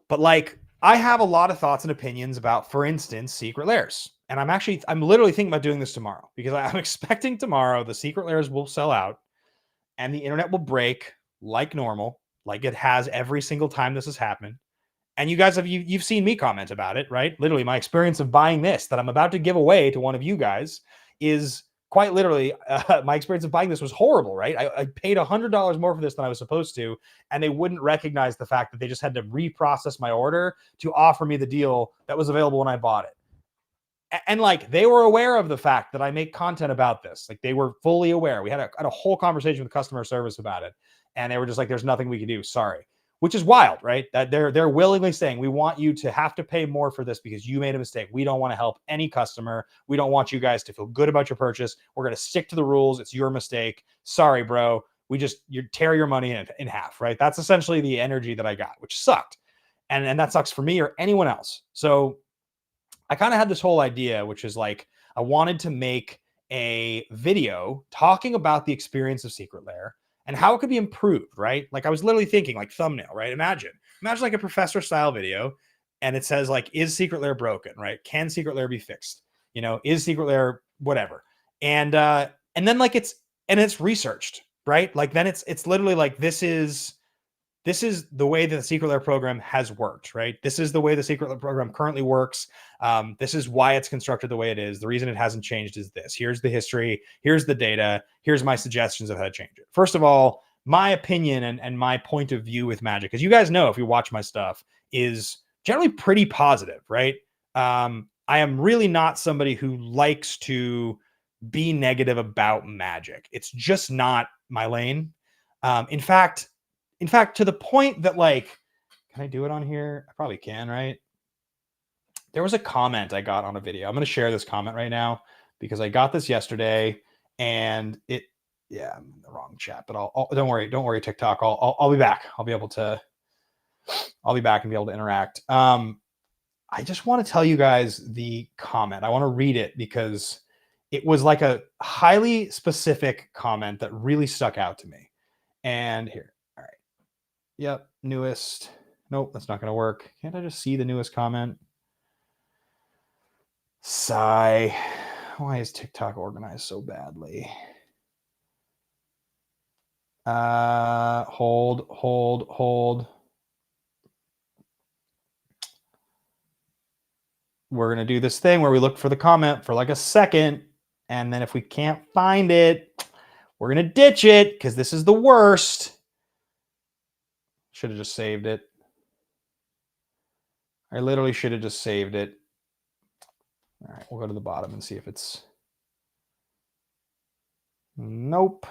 but like I have a lot of thoughts and opinions about, for instance, secret lairs. And I'm literally thinking about doing this tomorrow because I'm expecting tomorrow the secret layers will sell out and the internet will break like normal, like it has every single time this has happened. And you guys you've seen me comment about it, right? Literally, my experience of buying this that I'm about to give away to one of you guys is quite literally my experience of buying this was horrible, right? I paid $100 more for this than I was supposed to, and they wouldn't recognize the fact that they just had to reprocess my order to offer me the deal that was available when I bought it. And like they were aware of the fact that I make content about this. Like they were fully aware. We had a whole conversation with customer service about it, and they were just like, "There's nothing we can do. Sorry." Which is wild, right? That they're willingly saying, "We want you to have to pay more for this because you made a mistake. We don't want to help any customer. We don't want you guys to feel good about your purchase. We're going to stick to the rules. It's your mistake. Sorry, bro. You tear your money in half." Right? That's essentially the energy that I got, which sucked, and that sucks for me or anyone else. So I kind of had this whole idea, which is like, I wanted to make a video talking about the experience of Secret Lair and how it could be improved, right? Like I was literally thinking like thumbnail, right? Imagine like a professor style video. And it says like, is Secret Lair broken, right? Can Secret Lair be fixed? Is Secret Lair whatever? And then like it's researched, right? Like then it's literally like, this is the way that the Secret Lair program has worked, right? This is the way the Secret Lair program currently works. This is why it's constructed the way it is. The reason it hasn't changed is this. Here's the history. Here's the data. Here's my suggestions of how to change it. First of all, my opinion and my point of view with Magic, as you guys know, if you watch my stuff, is generally pretty positive, right? I am really not somebody who likes to be negative about Magic. It's just not my lane. In fact, to the point that like, can I do it on here? I probably can, right? There was a comment I got on a video. I'm going to share this comment right now because I got this yesterday and I'm in the wrong chat, but don't worry, TikTok. I'll be back. I'll be back and be able to interact. I just want to tell you guys the comment. I want to read it because it was like a highly specific comment that really stuck out to me. And here. Yep, newest. Nope, that's not going to work. Can't I just see the newest comment? Sigh. Why is TikTok organized so badly? Hold. We're going to do this thing where we look for the comment for like a second. And then if we can't find it, we're going to ditch it because this is the worst. Should have just saved it. I literally should have just saved it. All right, we'll go to the bottom and see if it's... Nope.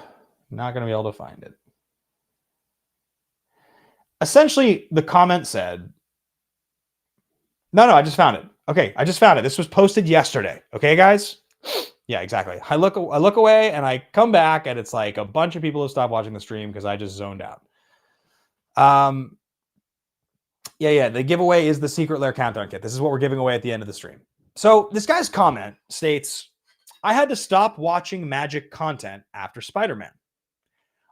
Not going to be able to find it. Essentially, the comment said... No, I just found it. Okay, I just found it. This was posted yesterday. Okay, guys? Yeah, exactly. I look away and I come back and it's like a bunch of people have stopped watching the stream because I just zoned out. The giveaway is the Secret Lair Countdown Kit. This is what we're giving away at the end of the stream. So this guy's comment states, I had to stop watching Magic content after Spider-Man.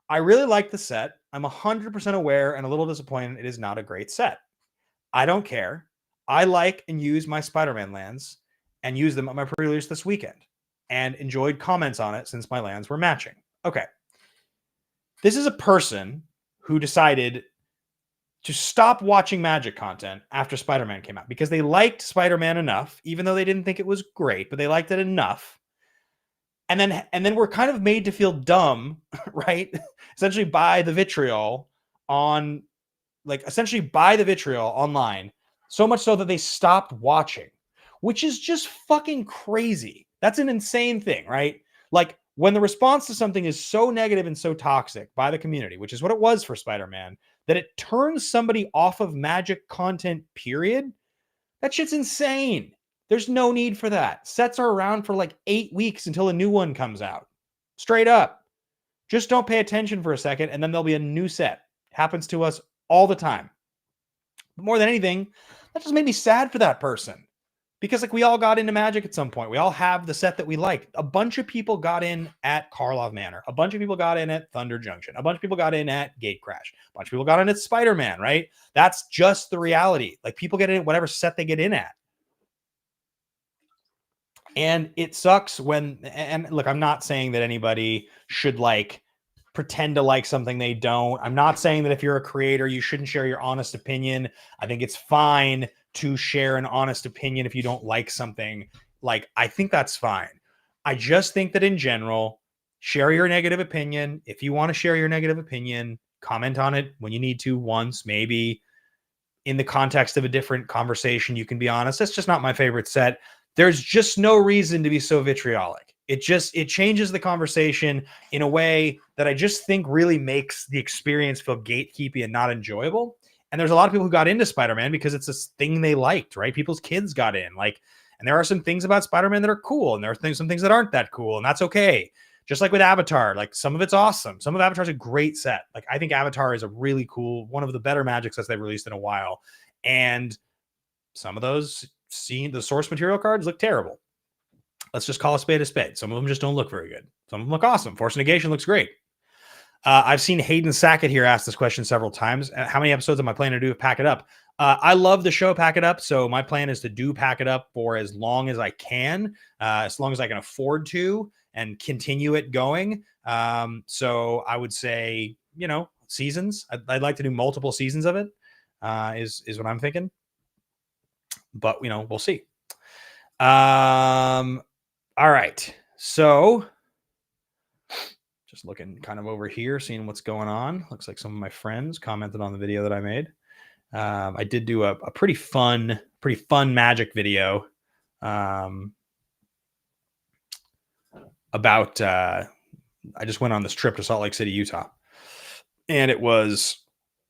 I really like the set. I'm 100% aware and a little disappointed it is not a great set. I don't care. I like and use my Spider-Man lands and use them at my pre-release this weekend and enjoyed comments on it since my lands were matching. Okay. This is a person who decided to stop watching Magic content after Spider-Man came out because they liked Spider-Man enough, even though they didn't think it was great, but they liked it enough. And then we're kind of made to feel dumb, right? Essentially by the vitriol online, so much so that they stopped watching, which is just fucking crazy. That's an insane thing, right? Like when the response to something is so negative and so toxic by the community, which is what it was for Spider-Man, that it turns somebody off of Magic content, period. That shit's insane. There's no need for that. Sets are around for like 8 weeks until a new one comes out. Straight up. Just don't pay attention for a second and then there'll be a new set. It happens to us all the time. But more than anything, that just made me sad for that person. Because like we all got into Magic at some point. We all have the set that we liked. A bunch of people got in at Karlov Manor. A bunch of people got in at Thunder Junction. A bunch of people got in at Gate Crash. A bunch of people got in at Spider-Man, right? That's just the reality. Like people get in whatever set they get in at. And it sucks when, and look, I'm not saying that anybody should like pretend to like something they don't. I'm not saying that if you're a creator, you shouldn't share your honest opinion. I think it's fine to share an honest opinion if you don't like something. Like, I think that's fine. I just think that in general, share your negative opinion. If you want to share your negative opinion, comment on it when you need to once, maybe in the context of a different conversation. You can be honest. That's just not my favorite set. There's just no reason to be so vitriolic. It changes the conversation in a way that I just think really makes the experience feel gatekeepy and not enjoyable. And there's a lot of people who got into Spider-Man because it's this thing they liked, right? People's kids got in, like, and there are some things about Spider-Man that are cool, and there are some things that aren't that cool, and that's okay. Just like with Avatar, like some of it's awesome. Some of Avatar's a great set. Like, I think Avatar is a really cool, one of the better magic sets they've released in a while. And some of those the source material cards look terrible. Let's just call a spade a spade. Some of them just don't look very good. Some of them look awesome. Force Negation looks great. I've seen Hayden Sackett here ask this question several times. How many episodes am I planning to do of Pack It Up? I love the show Pack It Up, so my plan is to do Pack It Up for as long as I can, as long as I can afford to, and continue it going. So I would say, seasons. I'd like to do multiple seasons of it, is what I'm thinking. But, we'll see. All right. So just looking kind of over here, seeing what's going on. Looks like some of my friends commented on the video that I made. I did do a pretty fun magic video about I just went on this trip to Salt Lake City, Utah, and it was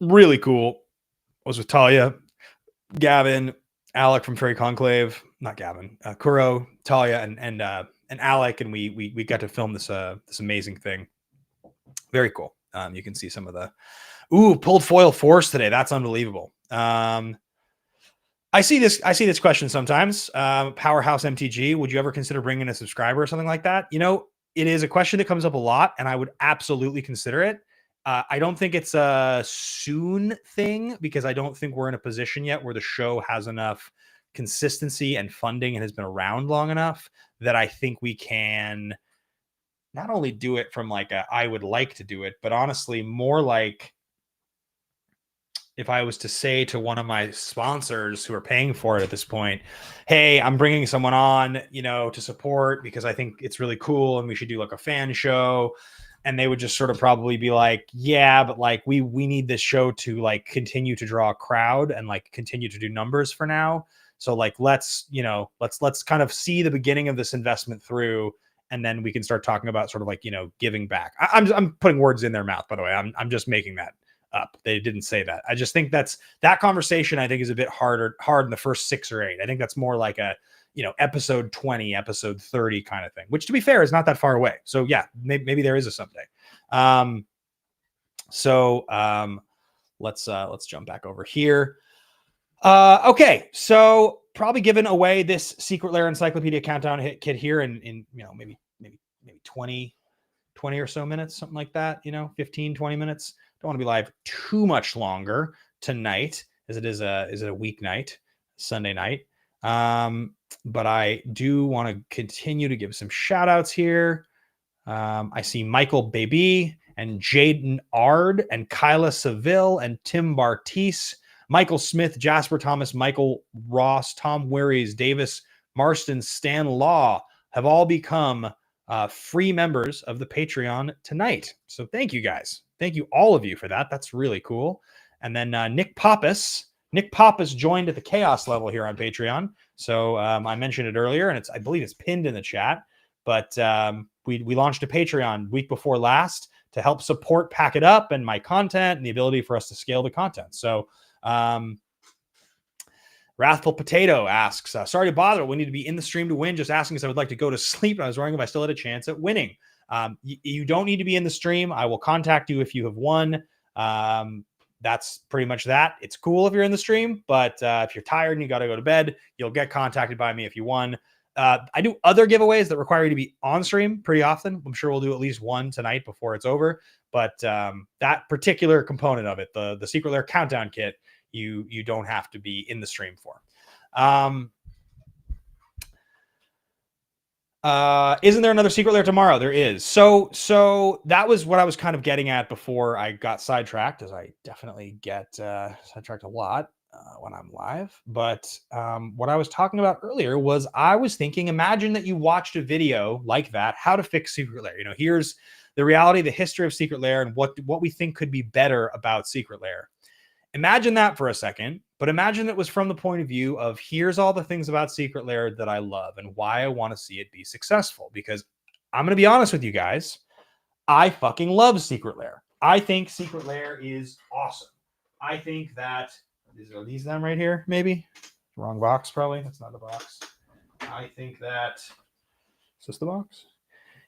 really cool. I was with Talia, Gavin, Alec from Fairy Conclave, not Gavin, Kuro, Talia, and Alec, and we got to film this amazing thing. Very cool. You can see some of the pulled foil force today. That's unbelievable. I see this question sometimes. Powerhouse MTG, would you ever consider bringing a subscriber or something like that? It is a question that comes up a lot, and I would absolutely consider it. I don't think it's a soon thing because I don't think we're in a position yet where the show has enough consistency and funding and has been around long enough that I think we can not only do it from like I would like to do it, but honestly more like if I was to say to one of my sponsors who are paying for it at this point, hey, I'm bringing someone on, to support because I think it's really cool and we should do like a fan show. And they would just sort of probably be like, yeah, but like we need this show to like continue to draw a crowd and like continue to do numbers for now. So like, let's kind of see the beginning of this investment through, and then we can start talking about sort of like, giving back. I'm putting words in their mouth, by the way. I'm just making that up. They didn't say that. I just think that conversation I think is a bit hard in the first 6 or 8. I think that's more like a, episode 20, episode 30 kind of thing, which to be fair is not that far away. So yeah, maybe there is a someday. Let's jump back over here. Okay. So probably giving away this Secret Lair Encyclopedia Countdown Kit here in maybe 20 or so minutes, something like that, 15, 20 minutes. Don't want to be live too much longer tonight as it is a weeknight, Sunday night. But I do want to continue to give some shout outs here. I see Michael Baby and Jaden Ard and Kyla Seville and Tim Bartise, Michael Smith, Jasper Thomas, Michael Ross, Tom Werries, Davis Marston, Stan Law have all become free members of the Patreon tonight. So thank you guys. Thank you all of you for that. That's really cool. And then Nick Pappas joined at the chaos level here on Patreon. So I mentioned it earlier, and I believe it's pinned in the chat. But we launched a Patreon week before last to help support Pack It Up and my content and the ability for us to scale the content. So Wrathful Potato asks, sorry to bother. We need to be in the stream to win. Just asking because I would like to go to sleep. I was wondering if I still had a chance at winning. You don't need to be in the stream. I will contact you if you have won. That's pretty much that. It's cool if you're in the stream, but if you're tired and you got to go to bed, you'll get contacted by me if you won. I do other giveaways that require you to be on stream pretty often. I'm sure we'll do at least one tonight before it's over. But that particular component of it, the Secret Lair Countdown Kit, you don't have to be in the stream for. Isn't there another Secret Lair tomorrow? There is. So that was what I was kind of getting at before I got sidetracked, as I definitely get sidetracked a lot when I'm live. But what I was talking about earlier was I was thinking, imagine that you watched a video like that, how to fix Secret Lair. You know, here's the reality, the history of Secret Lair, and what we think could be better about Secret Lair. Imagine that for a second, but imagine it was from the point of view of here's all the things about Secret Lair that I love and why I want to see it be successful. Because I'm going to be honest with you guys, I fucking love Secret Lair. I think Secret Lair is awesome. I think that are these them right here? Maybe wrong box. Probably that's not the box. I think that is this the box?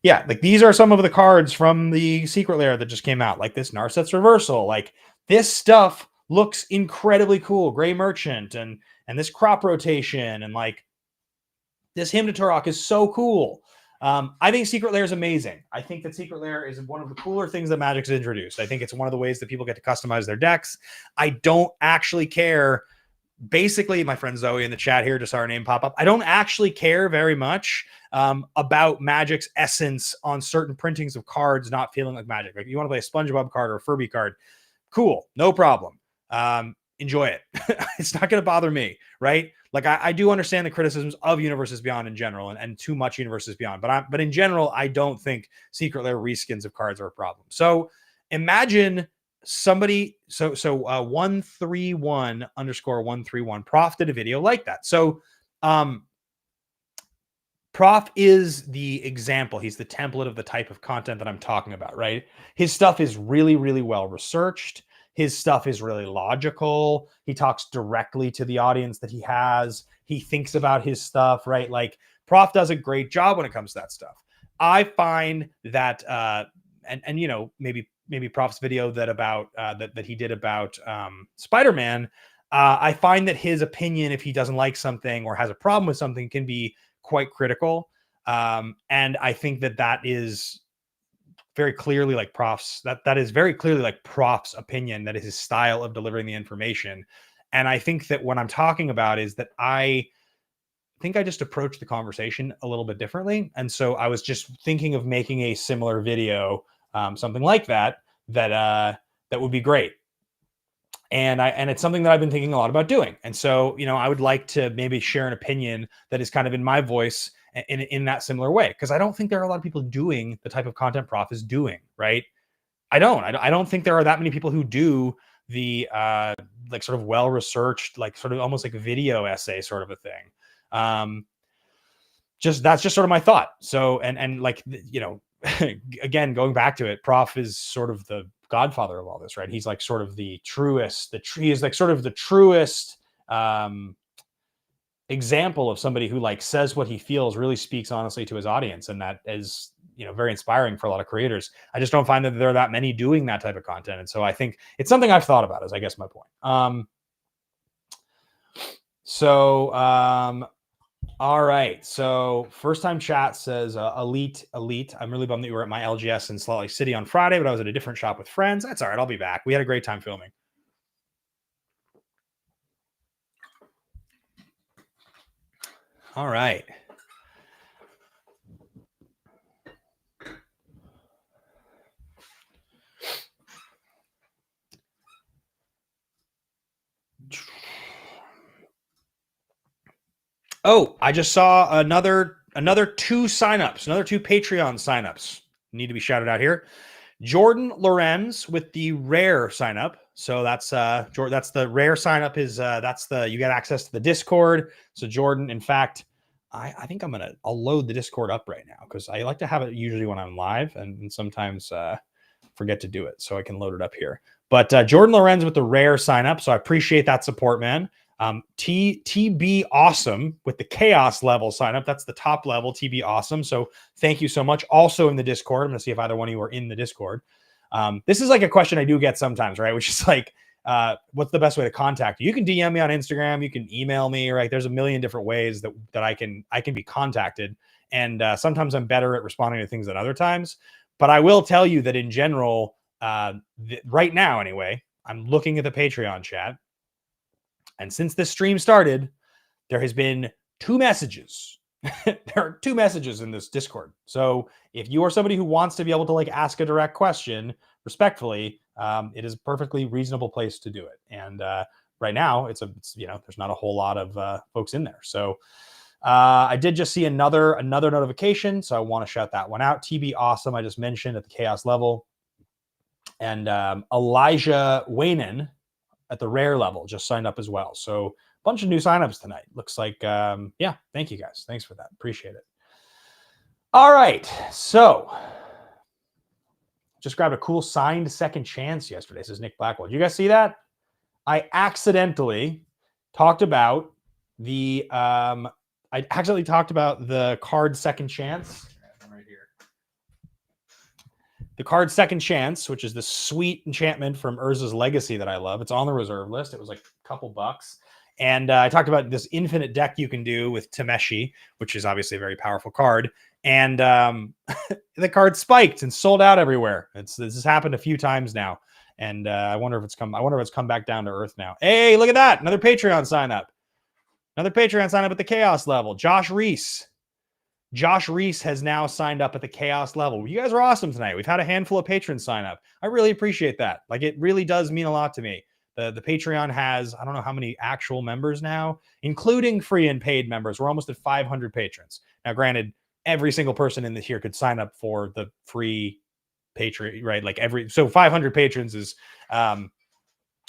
Yeah, like these are some of the cards from the Secret Lair that just came out, like this Narset's Reversal. Like this stuff looks incredibly cool. Gray Merchant and this crop rotation and like this Hymn to Turok is so cool. I think Secret Lair is amazing. I think that Secret Lair is one of the cooler things that Magic's introduced. I think it's one of the ways that people get to customize their decks. I don't actually care. Basically, my friend Zoe in the chat here just saw her name pop up. I don't actually care very much about Magic's essence on certain printings of cards not feeling like Magic. Like you want to play a SpongeBob card or a Furby card, cool, no problem. Enjoy it. It's not going to bother me, right? Like I do understand the criticisms of Universes Beyond in general and too much Universes Beyond, but in general, I don't think Secret Lair reskins of cards are a problem. So imagine somebody, so 131_131 Prof did a video like that. So Prof is the example. He's the template of the type of content that I'm talking about, right? His stuff is really, really well researched. His stuff is really logical. He talks directly to the audience that he has. He thinks about his stuff, right? Like Prof does a great job when it comes to that stuff. I find that, and you know, maybe Prof's video that about that he did about Spider-Man. I find that his opinion, if he doesn't like something or has a problem with something, can be quite critical. And I think that is very clearly like Prof's, that is very clearly like Prof's opinion, that is his style of delivering the information. And I think that what I'm talking about is that I think I just approached the conversation a little bit differently. And so I was just thinking of making a similar video, something like that would be great. And it's something that I've been thinking a lot about doing. And so, you know, I would like to maybe share an opinion that is kind of in my voice in that similar way, because I don't think there are a lot of people doing the type of content Prof is doing, right? I don't think there are that many people who do the like sort of well-researched, like sort of almost like a video essay sort of a thing. That's just sort of my thought. So, and like, you know, again, going back to it, Prof is sort of the godfather of all this, right? He's like sort of the truest, he is like sort of the truest example of somebody who like says what he feels, really speaks honestly to his audience. And that is, you know, very inspiring for a lot of creators. I just don't find that there are that many doing that type of content. And so I think it's something I've thought about, is I guess my point. All right. So first time chat says elite. I'm really bummed that you were at my LGS in Salt Lake City on Friday, but I was at a different shop with friends. That's all right. I'll be back. We had a great time filming. All right. Oh, I just saw another 2 signups, another 2 Patreon signups need to be shouted out here. Jordan Lorenz with the rare sign up. So that's that's the rare sign up is you get access to the Discord. So Jordan, in fact, I think I'll load the Discord up right now, because I like to have it usually when I'm live and sometimes forget to do it. So I can load it up here. But Jordan Lorenz with the rare sign up. So I appreciate that support, man. TB Awesome with the chaos level sign up. That's the top level, TB Awesome. So thank you so much. Also in the Discord, I'm going to see if either one of you are in the Discord. This is like a question I do get sometimes, right? Which is like, what's the best way to contact you? You can DM me on Instagram. You can email me, right? There's a million different ways that I can be contacted. And sometimes I'm better at responding to things than other times. But I will tell you that in general, right now anyway, I'm looking at the Patreon chat. And since this stream started, there has been 2 messages there are 2 messages in this Discord. So if you are somebody who wants to be able to like ask a direct question respectfully, it is a perfectly reasonable place to do it. And right now, it's there's not a whole lot of folks in there. So I did just see another notification, so I want to shout that one out. TB Awesome, I just mentioned at the chaos level, and Elijah Waynen at the rare level just signed up as well. So a bunch of new signups tonight. Looks like, yeah, thank you guys. Thanks for that. Appreciate it. All right. So just grabbed a cool signed Second Chance yesterday, says Nick Blackwell. Did you guys see that? I accidentally talked about the card Second Chance. Right here. The card Second Chance, which is the sweet enchantment from Urza's Legacy that I love. It's on the reserve list. It was like a couple bucks. And I talked about this infinite deck you can do with Tameshi, which is obviously a very powerful card. And the card spiked and sold out everywhere. This has happened a few times now. And I wonder if it's come back down to earth now. Hey, look at that. Another Patreon sign up. Another Patreon sign up at the Chaos level. Josh Reese. Josh Reese has now signed up at the Chaos level. You guys are awesome tonight. We've had a handful of patrons sign up. I really appreciate that. Like, it really does mean a lot to me. The Patreon has, I don't know how many actual members now, including free and paid members. We're almost at 500 patrons. Now, granted, every single person in here could sign up for the free Patreon, right? Like so 500 patrons is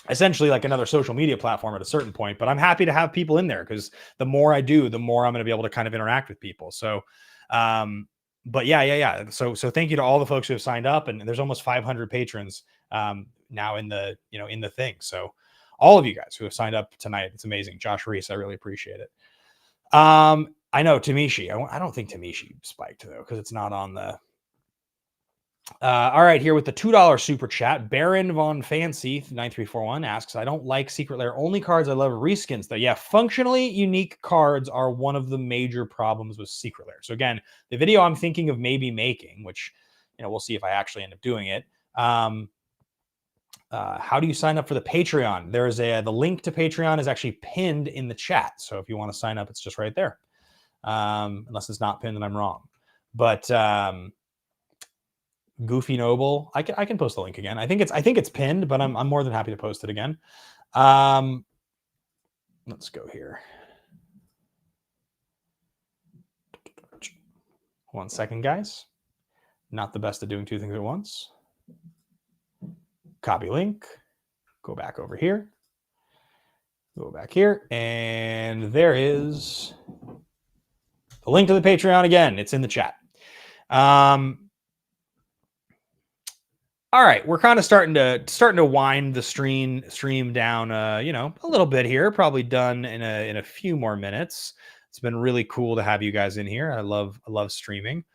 essentially like another social media platform at a certain point, but I'm happy to have people in there because the more I do, the more I'm going to be able to kind of interact with people. So, but yeah. So thank you to all the folks who have signed up, and there's almost 500 patrons now in the thing. So all of you guys who have signed up tonight, it's amazing. Josh Reese, I really appreciate it. I know Tamishi. I don't think Tamishi spiked though, because it's not on the. All right, here with the $2 super chat, Baron Von Fancy 9341 asks, I don't like Secret Lair only cards. I love reskins though. Yeah, functionally unique cards are one of the major problems with Secret Lair. So again, the video I'm thinking of maybe making, which we'll see if I actually end up doing it. How do you sign up for the Patreon? There's the link to Patreon is actually pinned in the chat. So if you want to sign up, it's just right there. Unless it's not pinned, then I'm wrong. But Goofy Noble, I can post the link again. I think it's pinned, but I'm more than happy to post it again. Let's go here. 1 second, guys. Not the best at doing 2 things at once. Copy link. Go back over here. Go back here, and there is the link to the Patreon again. It's in the chat. All right, we're kind of starting to wind the stream down, a little bit here. Probably done in a few more minutes. It's been really cool to have you guys in here. I love streaming.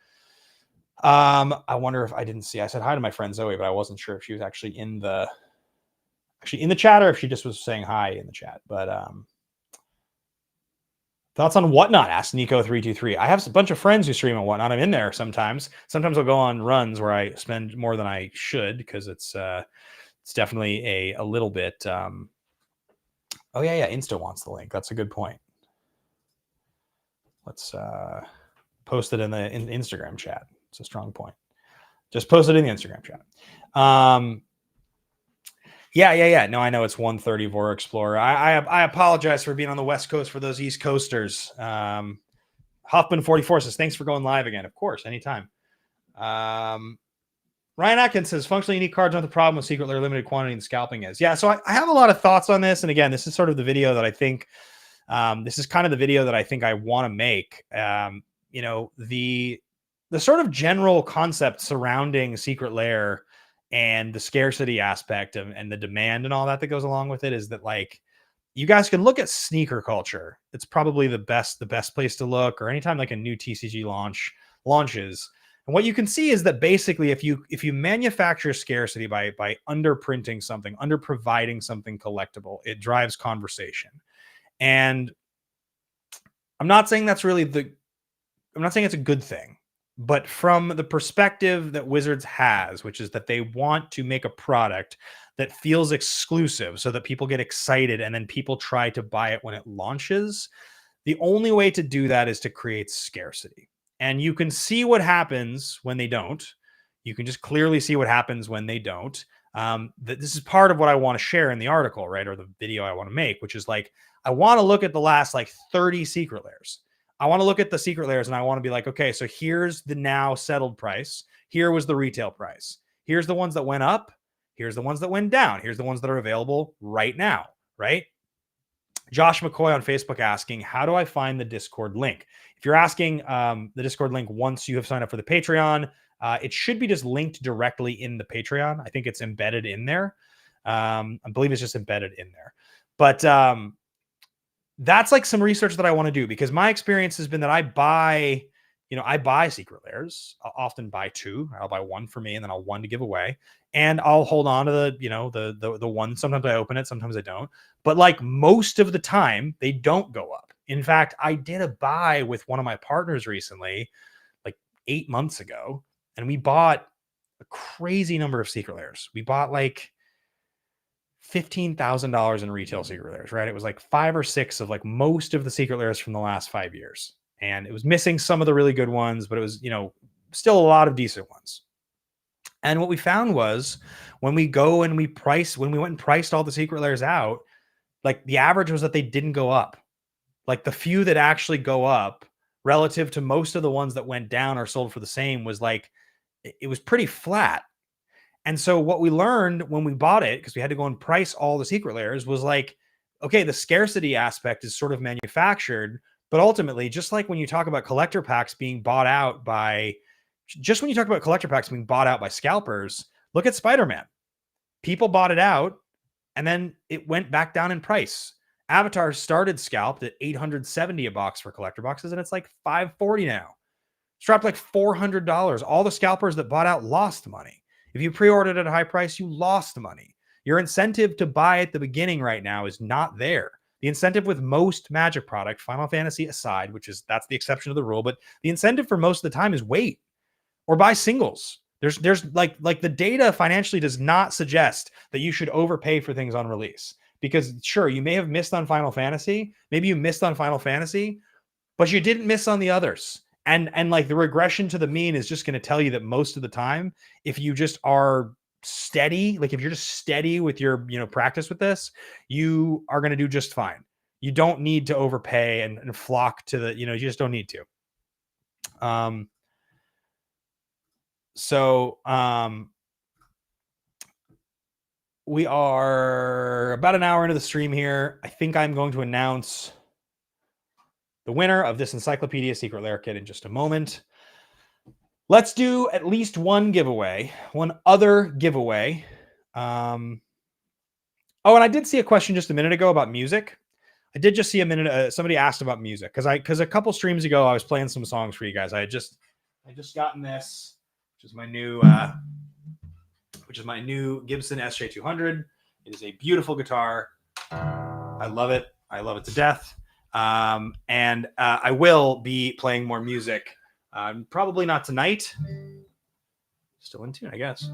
I wonder if I didn't see. I said hi to my friend Zoe, but I wasn't sure if she was actually in the chat or if she just was saying hi in the chat. But thoughts on Whatnot? Asked Nico323. I have a bunch of friends who stream on Whatnot. I'm in there sometimes. Sometimes I'll go on runs where I spend more than I should because it's definitely a little bit. Oh yeah. Insta wants the link. That's a good point. Let's post it in the Instagram chat. It's a strong point. Just post it in the Instagram chat. Yeah. No, I know it's 1:30 Vor Explorer. I apologize for being on the West Coast for those East Coasters. Huffman44 says, thanks for going live again. Of course, anytime. Ryan Atkins says, functionally unique cards aren't the problem with Secret Lair limited quantity and scalping is. Yeah, so I have a lot of thoughts on this. And again, this is sort of the video that I think, this is kind of the video that I think I want to make. The sort of general concept surrounding Secret Lair and the scarcity aspect and the demand and all that goes along with it is that, like, you guys can look at sneaker culture. It's probably the best place to look, or anytime like a new TCG launches. And what you can see is that basically if you manufacture scarcity by underprinting something, under providing something collectible, it drives conversation. And I'm not saying that's really I'm not saying it's a good thing. But from the perspective that Wizards has, which is that they want to make a product that feels exclusive so that people get excited and then people try to buy it when it launches, The only way to do that is to create scarcity. And you can see what happens when they don't. You can just clearly see what happens when they don't. This is part of what I want to share in the article, right? Or the video I want to make, which is like, I want to look at the last like 30 secret layers. I want to look at the secret layers and I want to be like, okay, so here's the now settled price. Here was the retail price. Here's the ones that went up. Here's the ones that went down. Here's the ones that are available right now, right? Josh McCoy on Facebook asking, how do I find the Discord link? If you're asking the Discord link once you have signed up for the Patreon, it should be just linked directly in the Patreon. I think it's embedded in there. I believe it's just embedded in there. But that's like some research that I want to do, because my experience has been that I buy secret layers. I'll often buy two. I'll buy one for me and then I'll one to give away. And I'll hold on to the one. Sometimes I open it, sometimes I don't. But like most of the time, they don't go up. In fact, I did a buy with one of my partners recently, like 8 months ago, and we bought a crazy number of secret layers. We bought like $15,000 in retail secret layers, right? It was like 5 or 6 of like most of the secret layers from the last 5 years. And it was missing some of the really good ones, but it was, still a lot of decent ones. And what we found was when we went and priced all the secret layers out, like the average was that they didn't go up. Like the few that actually go up relative to most of the ones that went down or sold for the same was like, it was pretty flat. And so what we learned when we bought it, because we had to go and price all the secret layers, was like, okay, the scarcity aspect is sort of manufactured, but ultimately, just like when you talk about collector packs being bought out by scalpers, look at Spider-Man. People bought it out and then it went back down in price. Avatar started scalped at $870 a box for collector boxes, and it's like $540 now. It's dropped like $400. All the scalpers that bought out lost money. If you pre-ordered at a high price, you lost money. Your incentive to buy at the beginning right now is not there. The incentive with most Magic product, Final Fantasy aside, that's the exception to the rule, but the incentive for most of the time is wait or buy singles. There's like the data financially does not suggest that you should overpay for things on release, because sure, you may have missed on Final Fantasy. Maybe you missed on Final Fantasy, but you didn't miss on the others. And like the regression to the mean is just going to tell you that most of the time, if you just are steady, like if you're just steady with your, practice with this, you are going to do just fine. You don't need to overpay and flock to the, you just don't need to. We are about an hour into the stream here. I think I'm going to announce the winner of this Encyclopedia Secret Lair Kit in just a moment. Let's do at least one other giveaway. And I did see a question just a minute ago about music. I did just see somebody asked about music, because a couple streams ago I was playing some songs for you guys. I just gotten this, which is my new Gibson SJ200. It is a beautiful guitar. I love it. I love it to death. And I will be playing more music. Probably not tonight. Still in tune, I guess.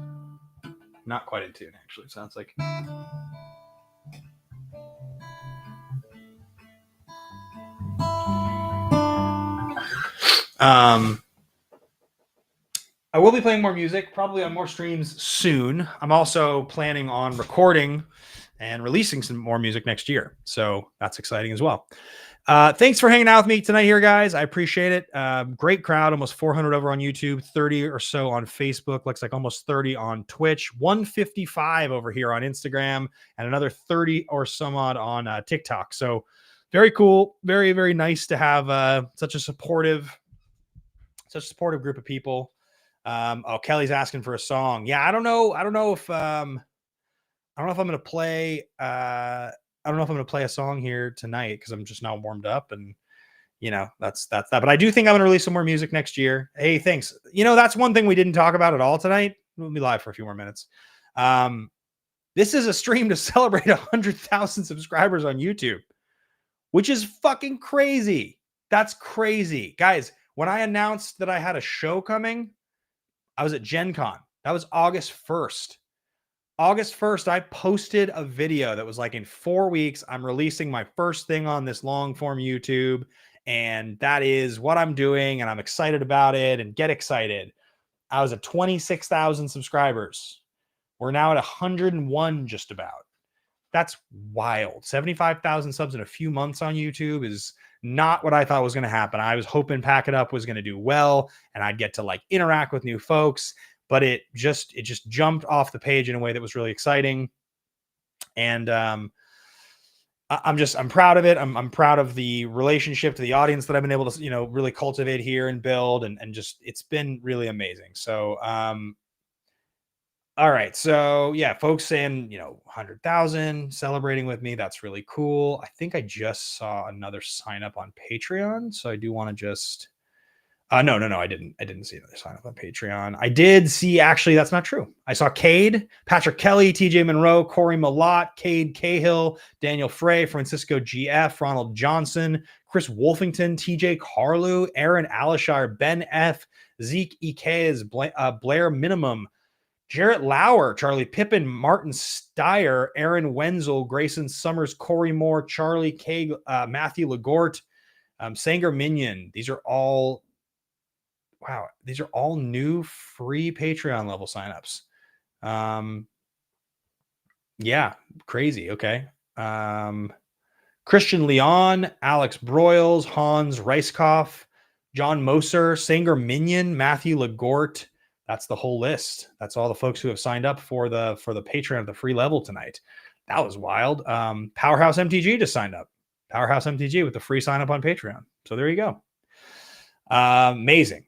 Not quite in tune, actually. It sounds like. I will be playing more music, probably on more streams soon. I'm also planning on recording and releasing some more music next year, so that's exciting as well. Thanks for hanging out with me tonight here, guys. I appreciate it. Great crowd, almost 400 over on YouTube, 30 or so on Facebook, looks like almost 30 on Twitch, 155 over here on Instagram, and another 30 or some odd on TikTok. So very cool. Very, very nice to have such a supportive group of people. Kelly's asking for a song. Yeah, I don't know if I'm going to play. I don't know if I'm going to play a song here tonight, because I'm just not warmed up, and that's that. But I do think I'm going to release some more music next year. Hey, thanks. That's one thing we didn't talk about at all tonight. We'll be live for a few more minutes. This is a stream to celebrate 100,000 subscribers on YouTube, which is fucking crazy. That's crazy, guys. When I announced that I had a show coming, I was at Gen Con. That was August 1st. August 1st, I posted a video that was like, in 4 weeks, I'm releasing my first thing on this long form YouTube. And that is what I'm doing. And I'm excited about it, and get excited. I was at 26,000 subscribers. We're now at 101 just about. That's wild. 75,000 subs in a few months on YouTube is not what I thought was going to happen. I was hoping Pack It Up was going to do well and I'd get to like interact with new folks, but it just jumped off the page in a way that was really exciting. And I'm proud of it. I'm proud of the relationship to the audience that I've been able to, really cultivate here and build, and just, it's been really amazing. So, all right. So yeah, folks saying, 100,000 celebrating with me. That's really cool. I think I just saw another sign up on Patreon. So I do want to just, no, I didn't see another sign up on Patreon. I did see, actually, that's not true. I saw Cade, Patrick Kelly, TJ Monroe, Corey Malott, Cade Cahill, Daniel Frey, Francisco GF, Ronald Johnson, Chris Wolfington, TJ Carlu, Aaron Alishire, Ben F, Zeke Ikez, Blair Minimum, Jarrett Lauer, Charlie Pippin, Martin Steyer, Aaron Wenzel, Grayson Summers, Corey Moore, Charlie K, Matthew Lagort, Sanger Minion. These are all new free Patreon level signups. Yeah, crazy. Okay. Christian Leon, Alex Broyles, Hans Reiskopf, John Moser, Sanger Minion, Matthew Lagort. That's the whole list. That's all the folks who have signed up for the Patreon at the free level tonight. That was wild. Powerhouse MTG just signed up. Powerhouse MTG with the free sign up on Patreon. So there you go. Amazing.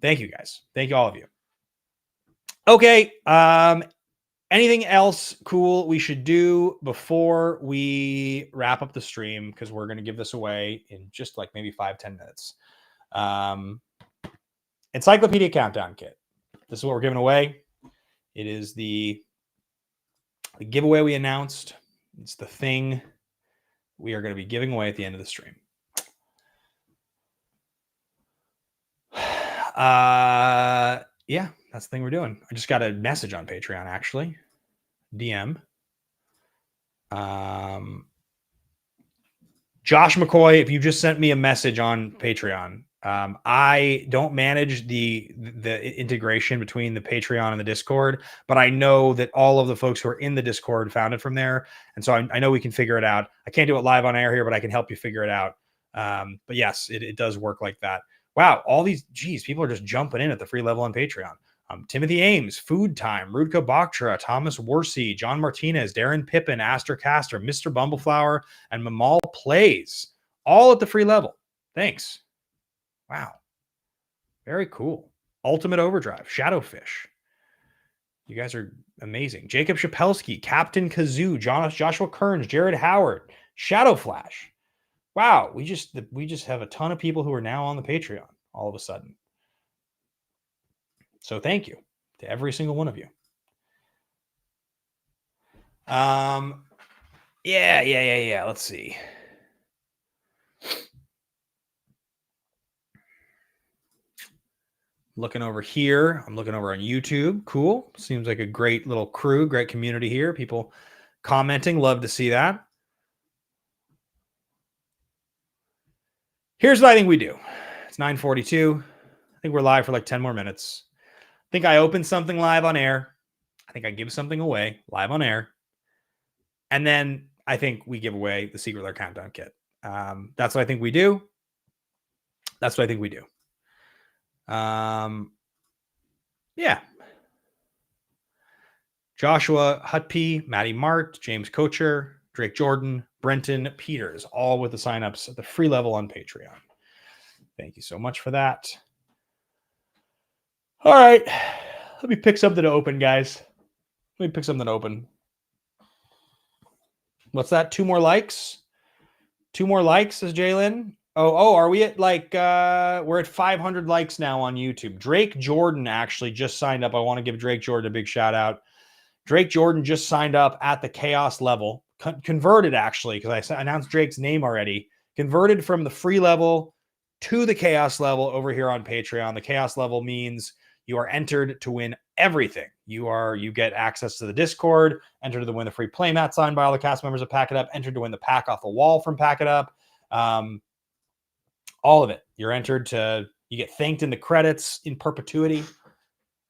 Thank you guys. Thank you, all of you. Okay. Anything else cool we should do before we wrap up the stream? Because we're going to give this away in just like maybe 5-10 minutes. Encyclopedia Countdown Kit. This is what we're giving away. It is the giveaway we announced. It's the thing we are going to be giving away at the end of the stream. Yeah, that's the thing we're doing. I just got a message on Patreon, actually. DM. Josh McCoy, if you just sent me a message on Patreon, I don't manage the integration between the Patreon and the Discord, but I know that all of the folks who are in the Discord found it from there. And so I know we can figure it out. I can't do it live on air here, but I can help you figure it out. But yes, it does work like that. Wow. All these, people are just jumping in at the free level on Patreon. Timothy Ames, Food Time, Rudka Bakhtra, Thomas Worsey, John Martinez, Darren Pippin, Aster Castor, Mr. Bumbleflower, and Mamal Plays, all at the free level. Thanks. Wow. Very cool. Ultimate Overdrive, Shadowfish. You guys are amazing. Jacob Shapelsky, Captain Kazoo, Joshua Kearns, Jared Howard, Shadow Flash. Wow. We just have a ton of people who are now on the Patreon all of a sudden. So thank you to every single one of you. Yeah. Let's see. Looking over here. I'm looking over on YouTube. Cool. Seems like a great little crew, great community here. People commenting. Love to see that. Here's what I think we do. It's 9:42. I think we're live for like 10 more minutes. I think I open something live on air. I think I give something away live on air. And then I think we give away the Secret Lair Countdown Kit. That's what I think we do. Yeah. Joshua Hutpe, Matty Mart, James Kocher, Drake Jordan, Brenton Peters, all with the signups at the free level on Patreon. Thank you so much for that. All right. Let me pick something to open, guys. What's that? 2 more likes? 2 more likes, says Jalen. Oh, are we at like, we're at 500 likes now on YouTube. Drake Jordan actually just signed up. I want to give Drake Jordan a big shout out. Drake Jordan just signed up at the Chaos level. Converted, actually, because I announced Drake's name already. Converted from the free level to the Chaos level over here on Patreon. The Chaos level means you are entered to win everything. You get access to the Discord, enter to win the free playmat signed by all the cast members of Pack It Up, enter to win the pack off the wall from Pack It Up. All of it. You're entered to, you get thanked in the credits in perpetuity.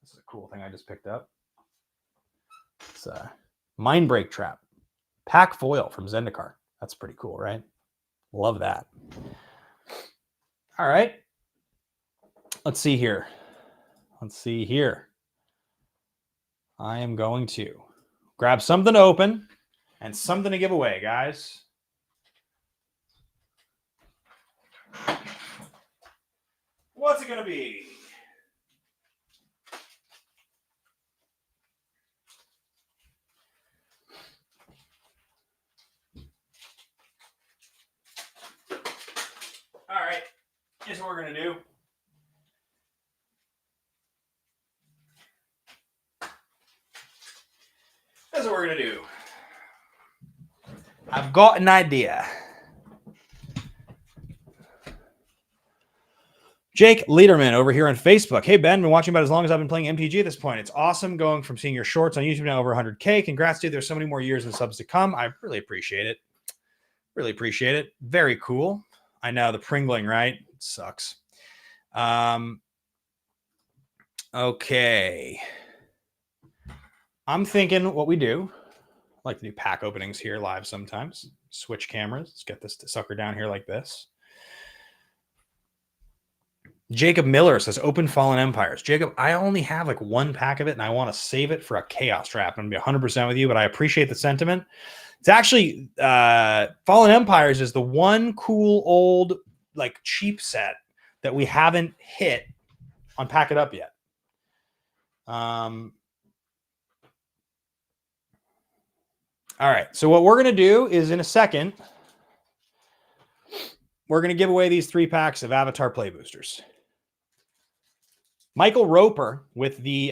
This is a cool thing I just picked up. It's a Mind Break Trap. Pack foil from Zendikar. That's pretty cool, right? Love that. All right. Let's see here. I am going to grab something to open and something to give away, guys. What's it going to be? All right. Here's what we're going to do. That's what we're going to do. I've got an idea. Jake Lederman over here on Facebook. Hey, Ben, been watching about as long as I've been playing MTG at this point. It's awesome going from seeing your shorts on YouTube now over 100K. Congrats, dude. There's so many more years and subs to come. I really appreciate it. Really appreciate it. Very cool. I know the pringling, right? It sucks. Okay. I'm thinking what we do. I like to do pack openings here live sometimes. Switch cameras. Let's get this sucker down here like this. Jacob Miller says, open Fallen Empires. Jacob, I only have like one pack of it, and I want to save it for a Chaos Trap. I'm going to be 100% with you, but I appreciate the sentiment. It's actually, Fallen Empires is the one cool old, like, cheap set that we haven't hit on Pack It Up yet. All right, so what we're going to do is in a second, we're going to give away these 3 packs of Avatar Play Boosters. Michael Roper with the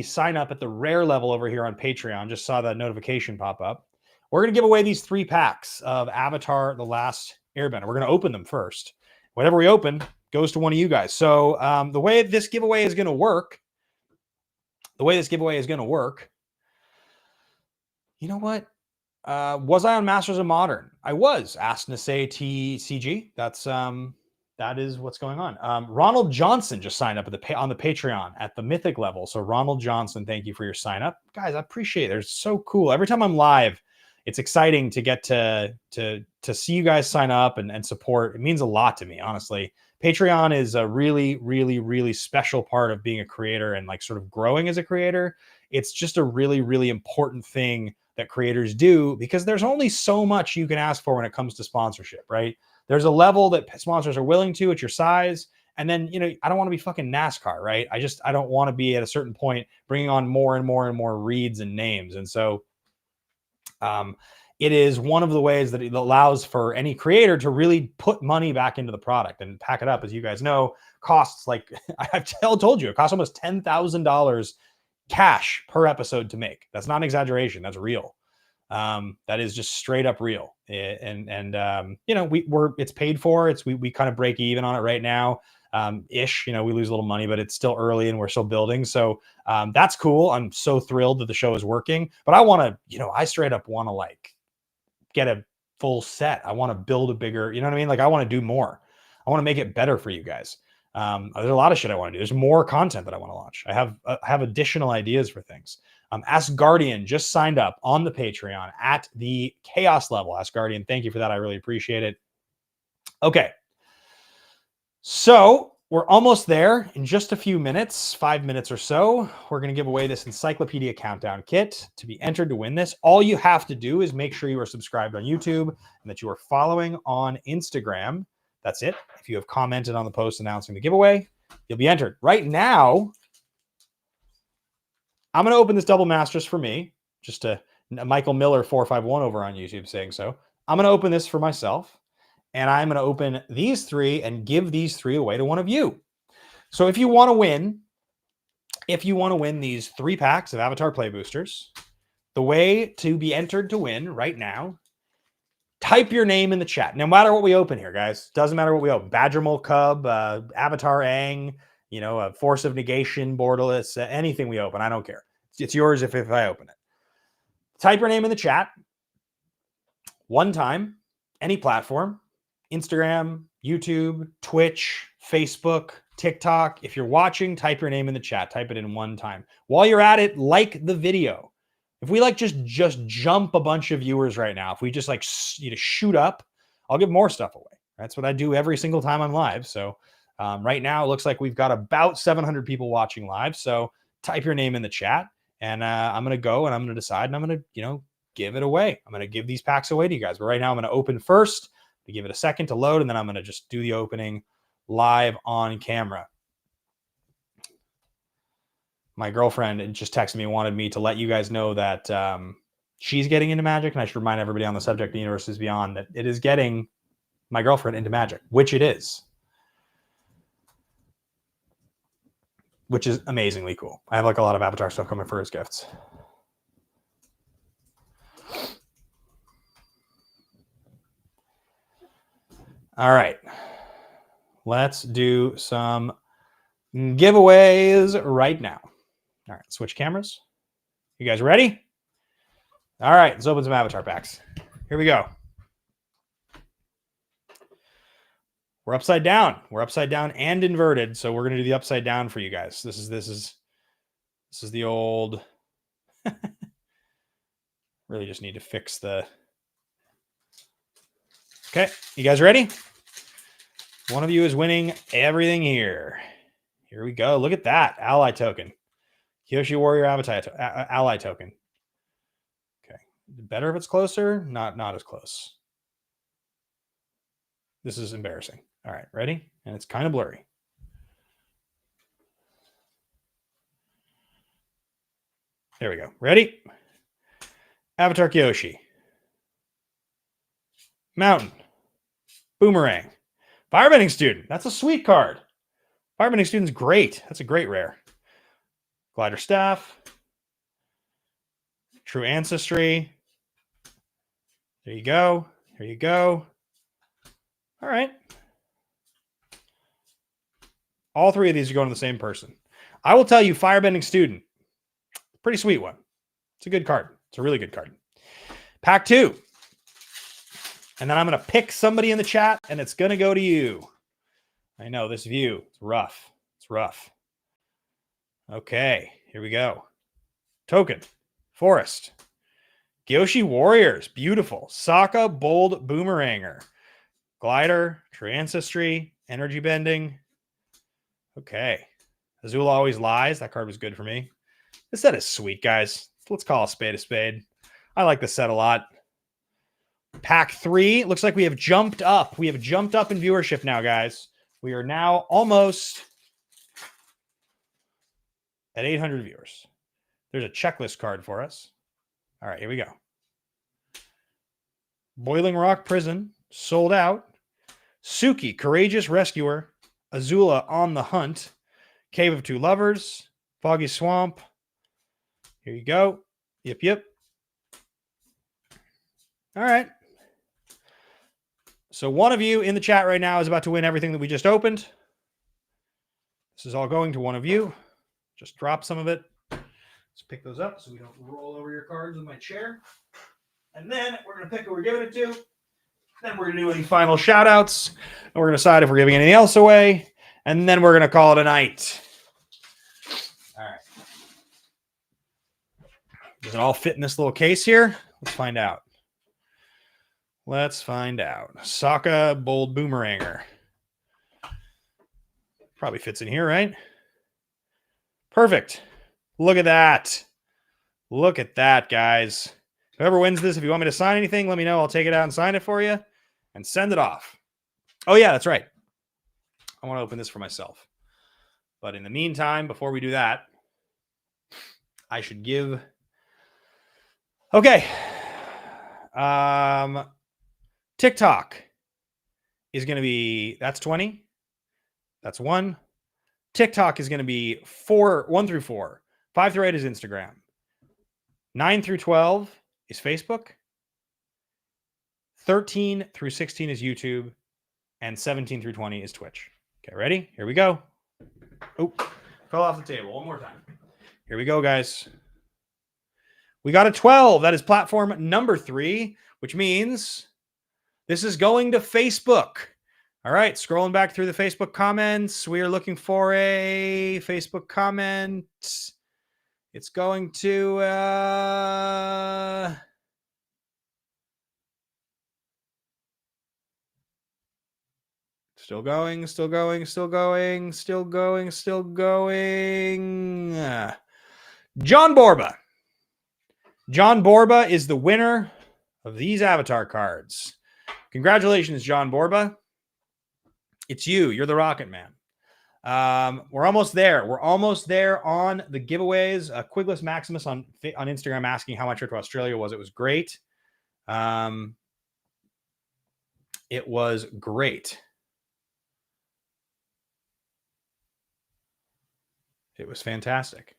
sign up at the rare level over here on Patreon, just saw that notification pop up. We're going to give away these 3 packs of Avatar The Last Airbender. We're going to open them first. Whatever we open goes to one of you guys. So the way this giveaway is going to work, you know what? Was I on Masters of Modern? I was. Asked to say TCG. That is what's going on. Ronald Johnson just signed up on the Patreon at the Mythic level. So Ronald Johnson, thank you for your sign up, guys. I appreciate it. It's so cool. Every time I'm live, it's exciting to get to see you guys sign up and support. It means a lot to me, honestly. Patreon is a really, really, really special part of being a creator and like sort of growing as a creator. It's just a really, really important thing that creators do because there's only so much you can ask for when it comes to sponsorship, right? There's a level that sponsors are willing to at your size. And then, you know, I don't want to be fucking NASCAR, right? I don't want to be at a certain point bringing on more and more and more reads and names. And so it is one of the ways that it allows for any creator to really put money back into the product and Pack It Up, as you guys know, costs like, I've told you, it costs almost $10,000 cash per episode to make. That's not an exaggeration. That's real. That is just straight up real. And you know, it's paid for. We kind of break even on it right now. Ish, you know, we lose a little money, but it's still early and we're still building. So that's cool. I'm so thrilled that the show is working, but I want to, you know, I straight up want to like get a full set. I want to build a bigger, you know what I mean? Like I want to do more. I want to make it better for you guys. There's a lot of shit I want to do. There's more content that I want to launch. I have additional ideas for things. Asgardian just signed up on the Patreon at the Chaos level. Asgardian, thank you for that. I really appreciate it. Okay. So we're almost there. In just a few minutes, 5 minutes or so, we're going to give away this Encyclopedia Countdown Kit. To be entered to win this, all you have to do is make sure you are subscribed on YouTube and that you are following on Instagram. That's it. If you have commented on the post announcing the giveaway, you'll be entered. Right now, I'm going to open this double masters for me. Just a Michael Miller 451 over on YouTube saying so. I'm going to open this for myself. And I'm going to open these 3 and give these 3 away to one of you. So if you want to win these 3 packs of Avatar Play Boosters, the way to be entered to win right now, type your name in the chat. No matter what we open here, guys. Doesn't matter what we open. Badgermole Cub, Avatar Aang, a force of negation, borderless, anything we open. I don't care. It's yours if I open it. Type your name in the chat. One time, any platform, Instagram, YouTube, Twitch, Facebook, TikTok. If you're watching, type your name in the chat. Type it in one time. While you're at it, like the video. If we just jump a bunch of viewers right now, if we just shoot up, I'll give more stuff away. That's what I do every single time I'm live. So right now, it looks like we've got about 700 people watching live. So type your name in the chat, and I'm going to go and I'm going to decide, and I'm going to, give it away. I'm going to give these packs away to you guys. But right now, I'm going to open first, to give it a second to load, and then I'm going to just do the opening live on camera. My girlfriend just texted me and wanted me to let you guys know that she's getting into Magic, and I should remind everybody on the subject of Universes Beyond that it is getting my girlfriend into Magic, which it is. Which is amazingly cool. I have a lot of Avatar stuff coming for his gifts. All right. Let's do some giveaways right now. All right, switch cameras. You guys ready? All right, let's open some Avatar packs. Here we go. We're upside down. We're upside down and inverted, so we're going to do the upside down for you guys. This is the old. Really just need to fix the. Okay, you guys ready? One of you is winning everything here. Here we go. Look at that ally token. Kyoshi Warrior ally token. Okay, better if it's closer. Not as close. This is embarrassing. All right, ready? And it's kind of blurry. There we go. Ready? Avatar Kyoshi. Mountain. Boomerang. Firebending Student. That's a sweet card. Firebending Student's great. That's a great rare. Glider Staff. True Ancestry. There you go. There you go. All right. All three of these are going to the same person. I will tell you, Firebending Student. Pretty sweet one. It's a good card. It's a really good card. Pack 2. And then I'm going to pick somebody in the chat, and it's going to go to you. I know, this view. It's rough. It's rough. Okay, here we go. Token. Forest. Kyoshi Warriors. Beautiful. Sokka Bold Boomeranger. Glider. True Ancestry. Energy Bending. Okay. Azula Always Lies. That card was good for me. This set is sweet, guys. Let's call a spade a spade. I like this set a lot. Pack 3. Looks like we have jumped up. We have jumped up in viewership now, guys. We are now almost at 800 viewers. There's a checklist card for us. All right, here we go. Boiling Rock Prison. Sold Out. Suki, Courageous Rescuer. Azula, On the Hunt. Cave of Two Lovers. Foggy Swamp. Here you go. Yep. All right. So one of you in the chat right now is about to win everything that we just opened. This is all going to one of you. Just drop some of it. Let's pick those up so we don't roll over your cards with my chair. And then we're going to pick who we're giving it to. Then we're going to do any final shout outs. And we're going to decide if we're giving anything else away. And then we're going to call it a night. All right. Does it all fit in this little case here? Let's find out. Let's find out. Sokka Bold Boomeranger. Probably fits in here, right? Perfect. Look at that. Look at that, guys. Whoever wins this, if you want me to sign anything, let me know. I'll take it out and sign it for you and send it off. Oh, yeah, that's right. I want to open this for myself. But in the meantime, before we do that, I should give... Okay. TikTok is going to be, that's 20. That's 1. TikTok is going to be 1 through 4. 5 through 8 is Instagram. 9 through 12 is Facebook. 13 through 16 is YouTube. And 17 through 20 is Twitch. Okay, ready? Here we go. Oh, fell off the table. One more time. Here we go, guys. We got a 12. That is platform number 3, which means this is going to Facebook. All right, scrolling back through the Facebook comments. We are looking for a Facebook comment. It's going to... Still going. John Borba. John Borba is the winner of these avatar cards. Congratulations, John Borba. It's you. You're the Rocket Man. We're almost there. We're almost there on the giveaways. Quigless Maximus on Instagram asking how my trip to Australia was. It was great. It was great. It was fantastic.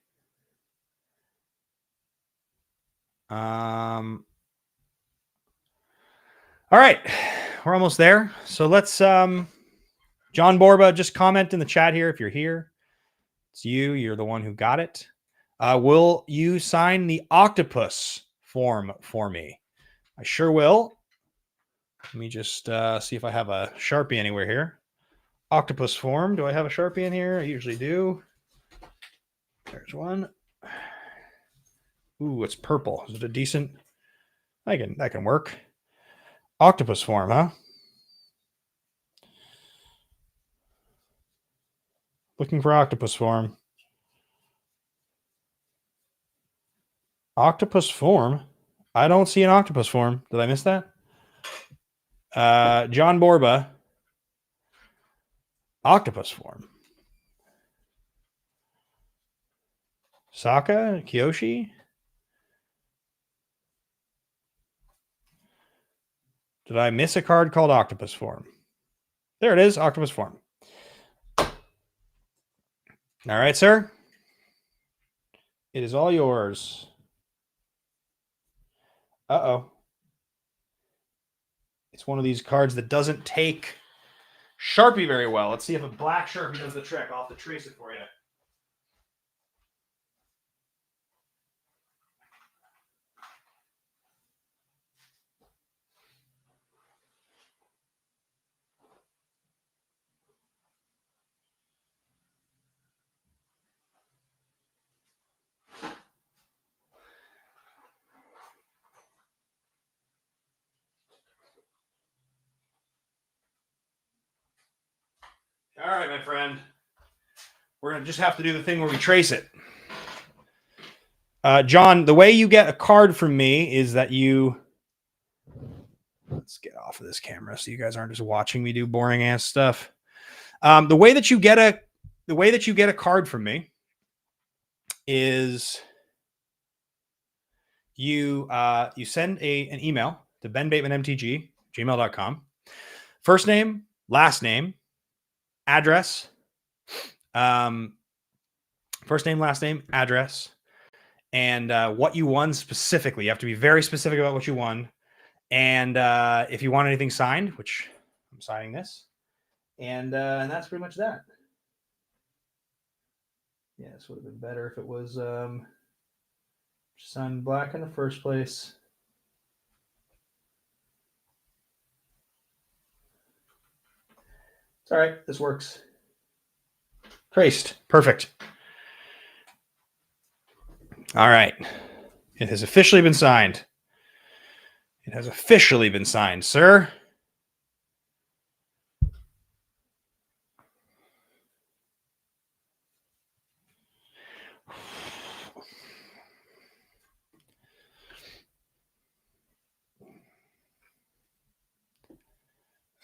All right, we're almost there. So let's, John Borba, just comment in the chat here if you're here. It's you. You're the one who got it. Will you sign the octopus form for me? I sure will. Let me just see if I have a Sharpie anywhere here. Octopus form. Do I have a Sharpie in here? I usually do. There's one. Ooh, it's purple. Is it a decent? That can work. Octopus form, huh? Looking for octopus form. Octopus form? I don't see an octopus form. Did I miss that? John Borba. Octopus form. Saka? Kiyoshi? Did I miss a card called octopus form? There it is, octopus form. All right, sir. It is all yours. Uh-oh. It's one of these cards that doesn't take Sharpie very well. Let's see if a black Sharpie does the trick. I'll have to trace it for you. All right, my friend. We're going to just have to do the thing where we trace it. John, the way you get a card from me is that you... Let's get off of this camera so you guys aren't just watching me do boring ass stuff. The way that you get a card from me is you send an email to benbatemanmtg@gmail.com. First name, last name, address. First name, last name, address, and what you won specifically. You have to be very specific about what you won. And if you want anything signed, which I'm signing this, and that's pretty much that. Yeah, this would have been better if it was signed black in the first place. It's all right. This works. Traced. Perfect. All right. It has officially been signed. It has officially been signed, sir.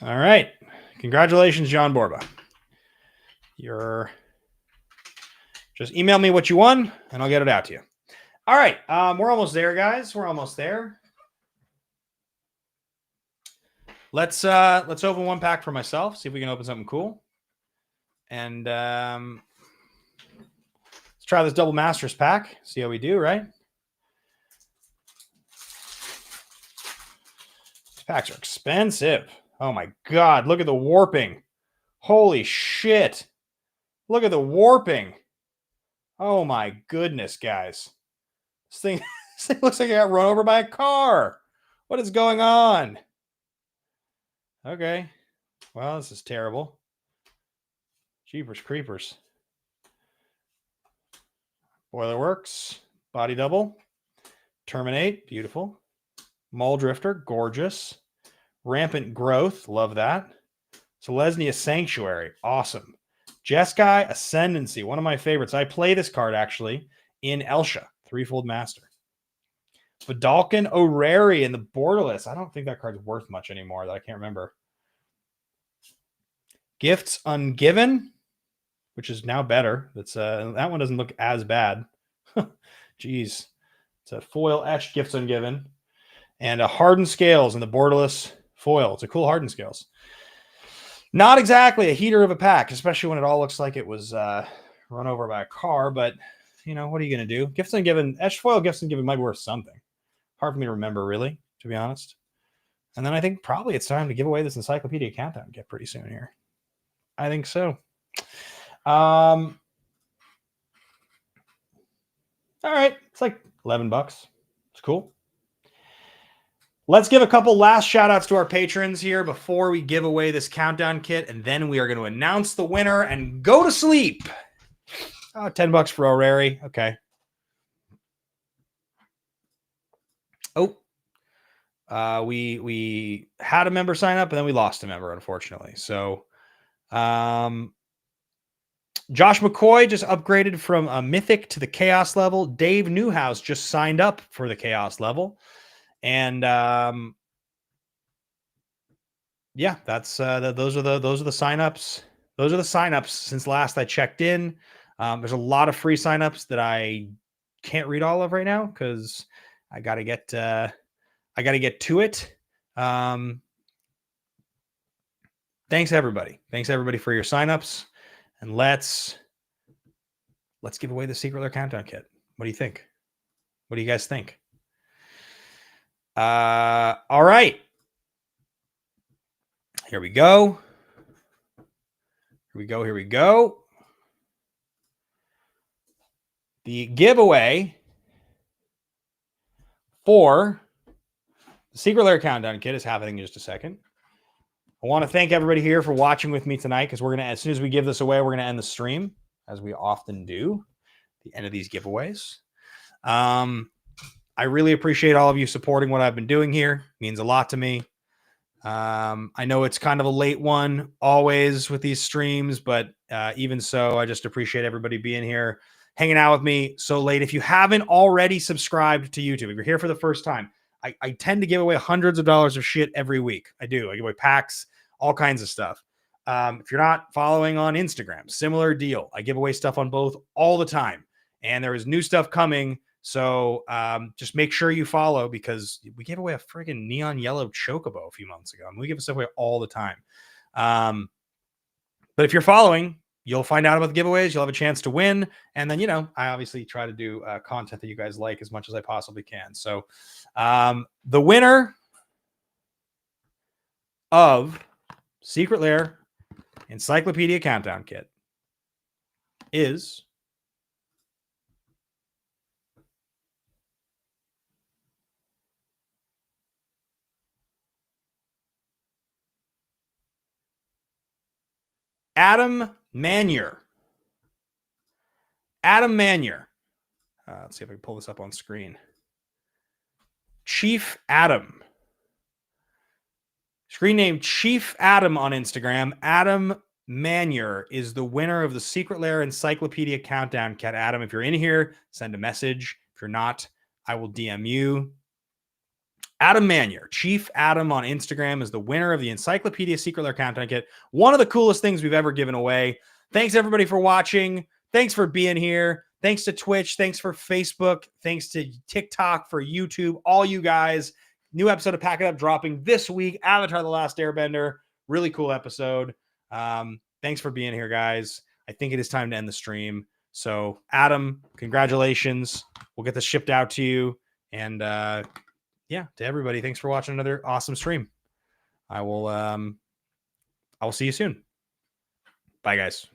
All right. Congratulations, John Borba. Just email me what you won, and I'll get it out to you. All right. We're almost there, guys. We're almost there. Let's open one pack for myself. See if we can open something cool. And let's try this double Masters pack. See how we do, right? These packs are expensive. Oh my God. Look at the warping. Holy shit. Look at the warping. Oh my goodness, guys. This thing looks like it got run over by a car. What is going on? Okay. Well, this is terrible. Jeepers creepers. Boiler works. Body double. Terminate. Beautiful. Mole drifter. Gorgeous. Rampant growth. Love that. Selesnya Sanctuary. Awesome. Jeskai Ascendancy. One of my favorites. I play this card actually in Elsha. Threefold Master. Vidalcan Orrery in the borderless. I don't think that card's worth much anymore. That I can't remember. Gifts Ungiven, which is now better. That's that one doesn't look as bad. Jeez. It's a foil etched Gifts Ungiven. And a Hardened Scales in the borderless foil. It's a cool Hardened Scales. Not exactly a heater of a pack, especially when it all looks like it was run over by a car. But, you know, what are you going to do? Gifts Ungiven, etched foil Gifts Ungiven might be worth something. Hard for me to remember, really, to be honest. And then I think probably it's time to give away this Encyclopedia Countdown Kit pretty soon here. I think so. All right. It's like $11. It's cool. Let's give a couple last shout outs to our patrons here before we give away this countdown kit. And then we are going to announce the winner and go to sleep. Oh, $10 for Orrery. Okay. Oh, we had a member sign up and then we lost a member, unfortunately. So, Josh McCoy just upgraded from a Mythic to the Chaos level. Dave Newhouse just signed up for the Chaos level. And yeah, that's those are the signups. Those are the signups since last I checked in. There's a lot of free signups that I can't read all of right now because I got to get to it. Thanks everybody. Thanks everybody for your signups. And let's give away the Secret Lair Countdown Kit. What do you think? What do you guys think? All right. Here we go. Here we go. The giveaway for the Secret Lair Countdown Kit is happening in just a second. I want to thank everybody here for watching with me tonight because we're going to, as soon as we give this away, we're going to end the stream, as we often do at the end of these giveaways. I really appreciate all of you supporting what I've been doing here. It means a lot to me. I know it's kind of a late one always with these streams, but even so, I just appreciate everybody being here, hanging out with me so late. If you haven't already subscribed to YouTube, if you're here for the first time, I tend to give away hundreds of dollars of shit every week. I do. I give away packs, all kinds of stuff. If you're not following on Instagram, similar deal. I give away stuff on both all the time, and there is new stuff coming. So just make sure you follow because we gave away a friggin' neon yellow chocobo a few months ago. I mean, we give stuff away all the time. But if you're following, you'll find out about the giveaways. You'll have a chance to win. And then, you know, I obviously try to do content that you guys like as much as I possibly can. So the winner of Secret Lair Encyclopedia Countdown Kit is Adam Manier. Adam Manier. Let's see if I can pull this up on screen. Chief Adam. Screen name Chief Adam on Instagram. Adam Manier is the winner of the Secret Lair Encyclopedia Countdown Kit. Adam, if you're in here, send a message. If you're not, I will DM you. Adam Manier, Chief Adam on Instagram, is the winner of the Encyclopedia Secret Lair Countdown Kit. One of the coolest things we've ever given away. Thanks, everybody, for watching. Thanks for being here. Thanks to Twitch. Thanks for Facebook. Thanks to TikTok, for YouTube, all you guys. New episode of Pack It Up dropping this week. Avatar: The Last Airbender. Really cool episode. Thanks for being here, guys. I think it is time to end the stream. So, Adam, congratulations. We'll get this shipped out to you. And, yeah, to everybody, thanks for watching another awesome stream. I will see you soon. Bye, guys.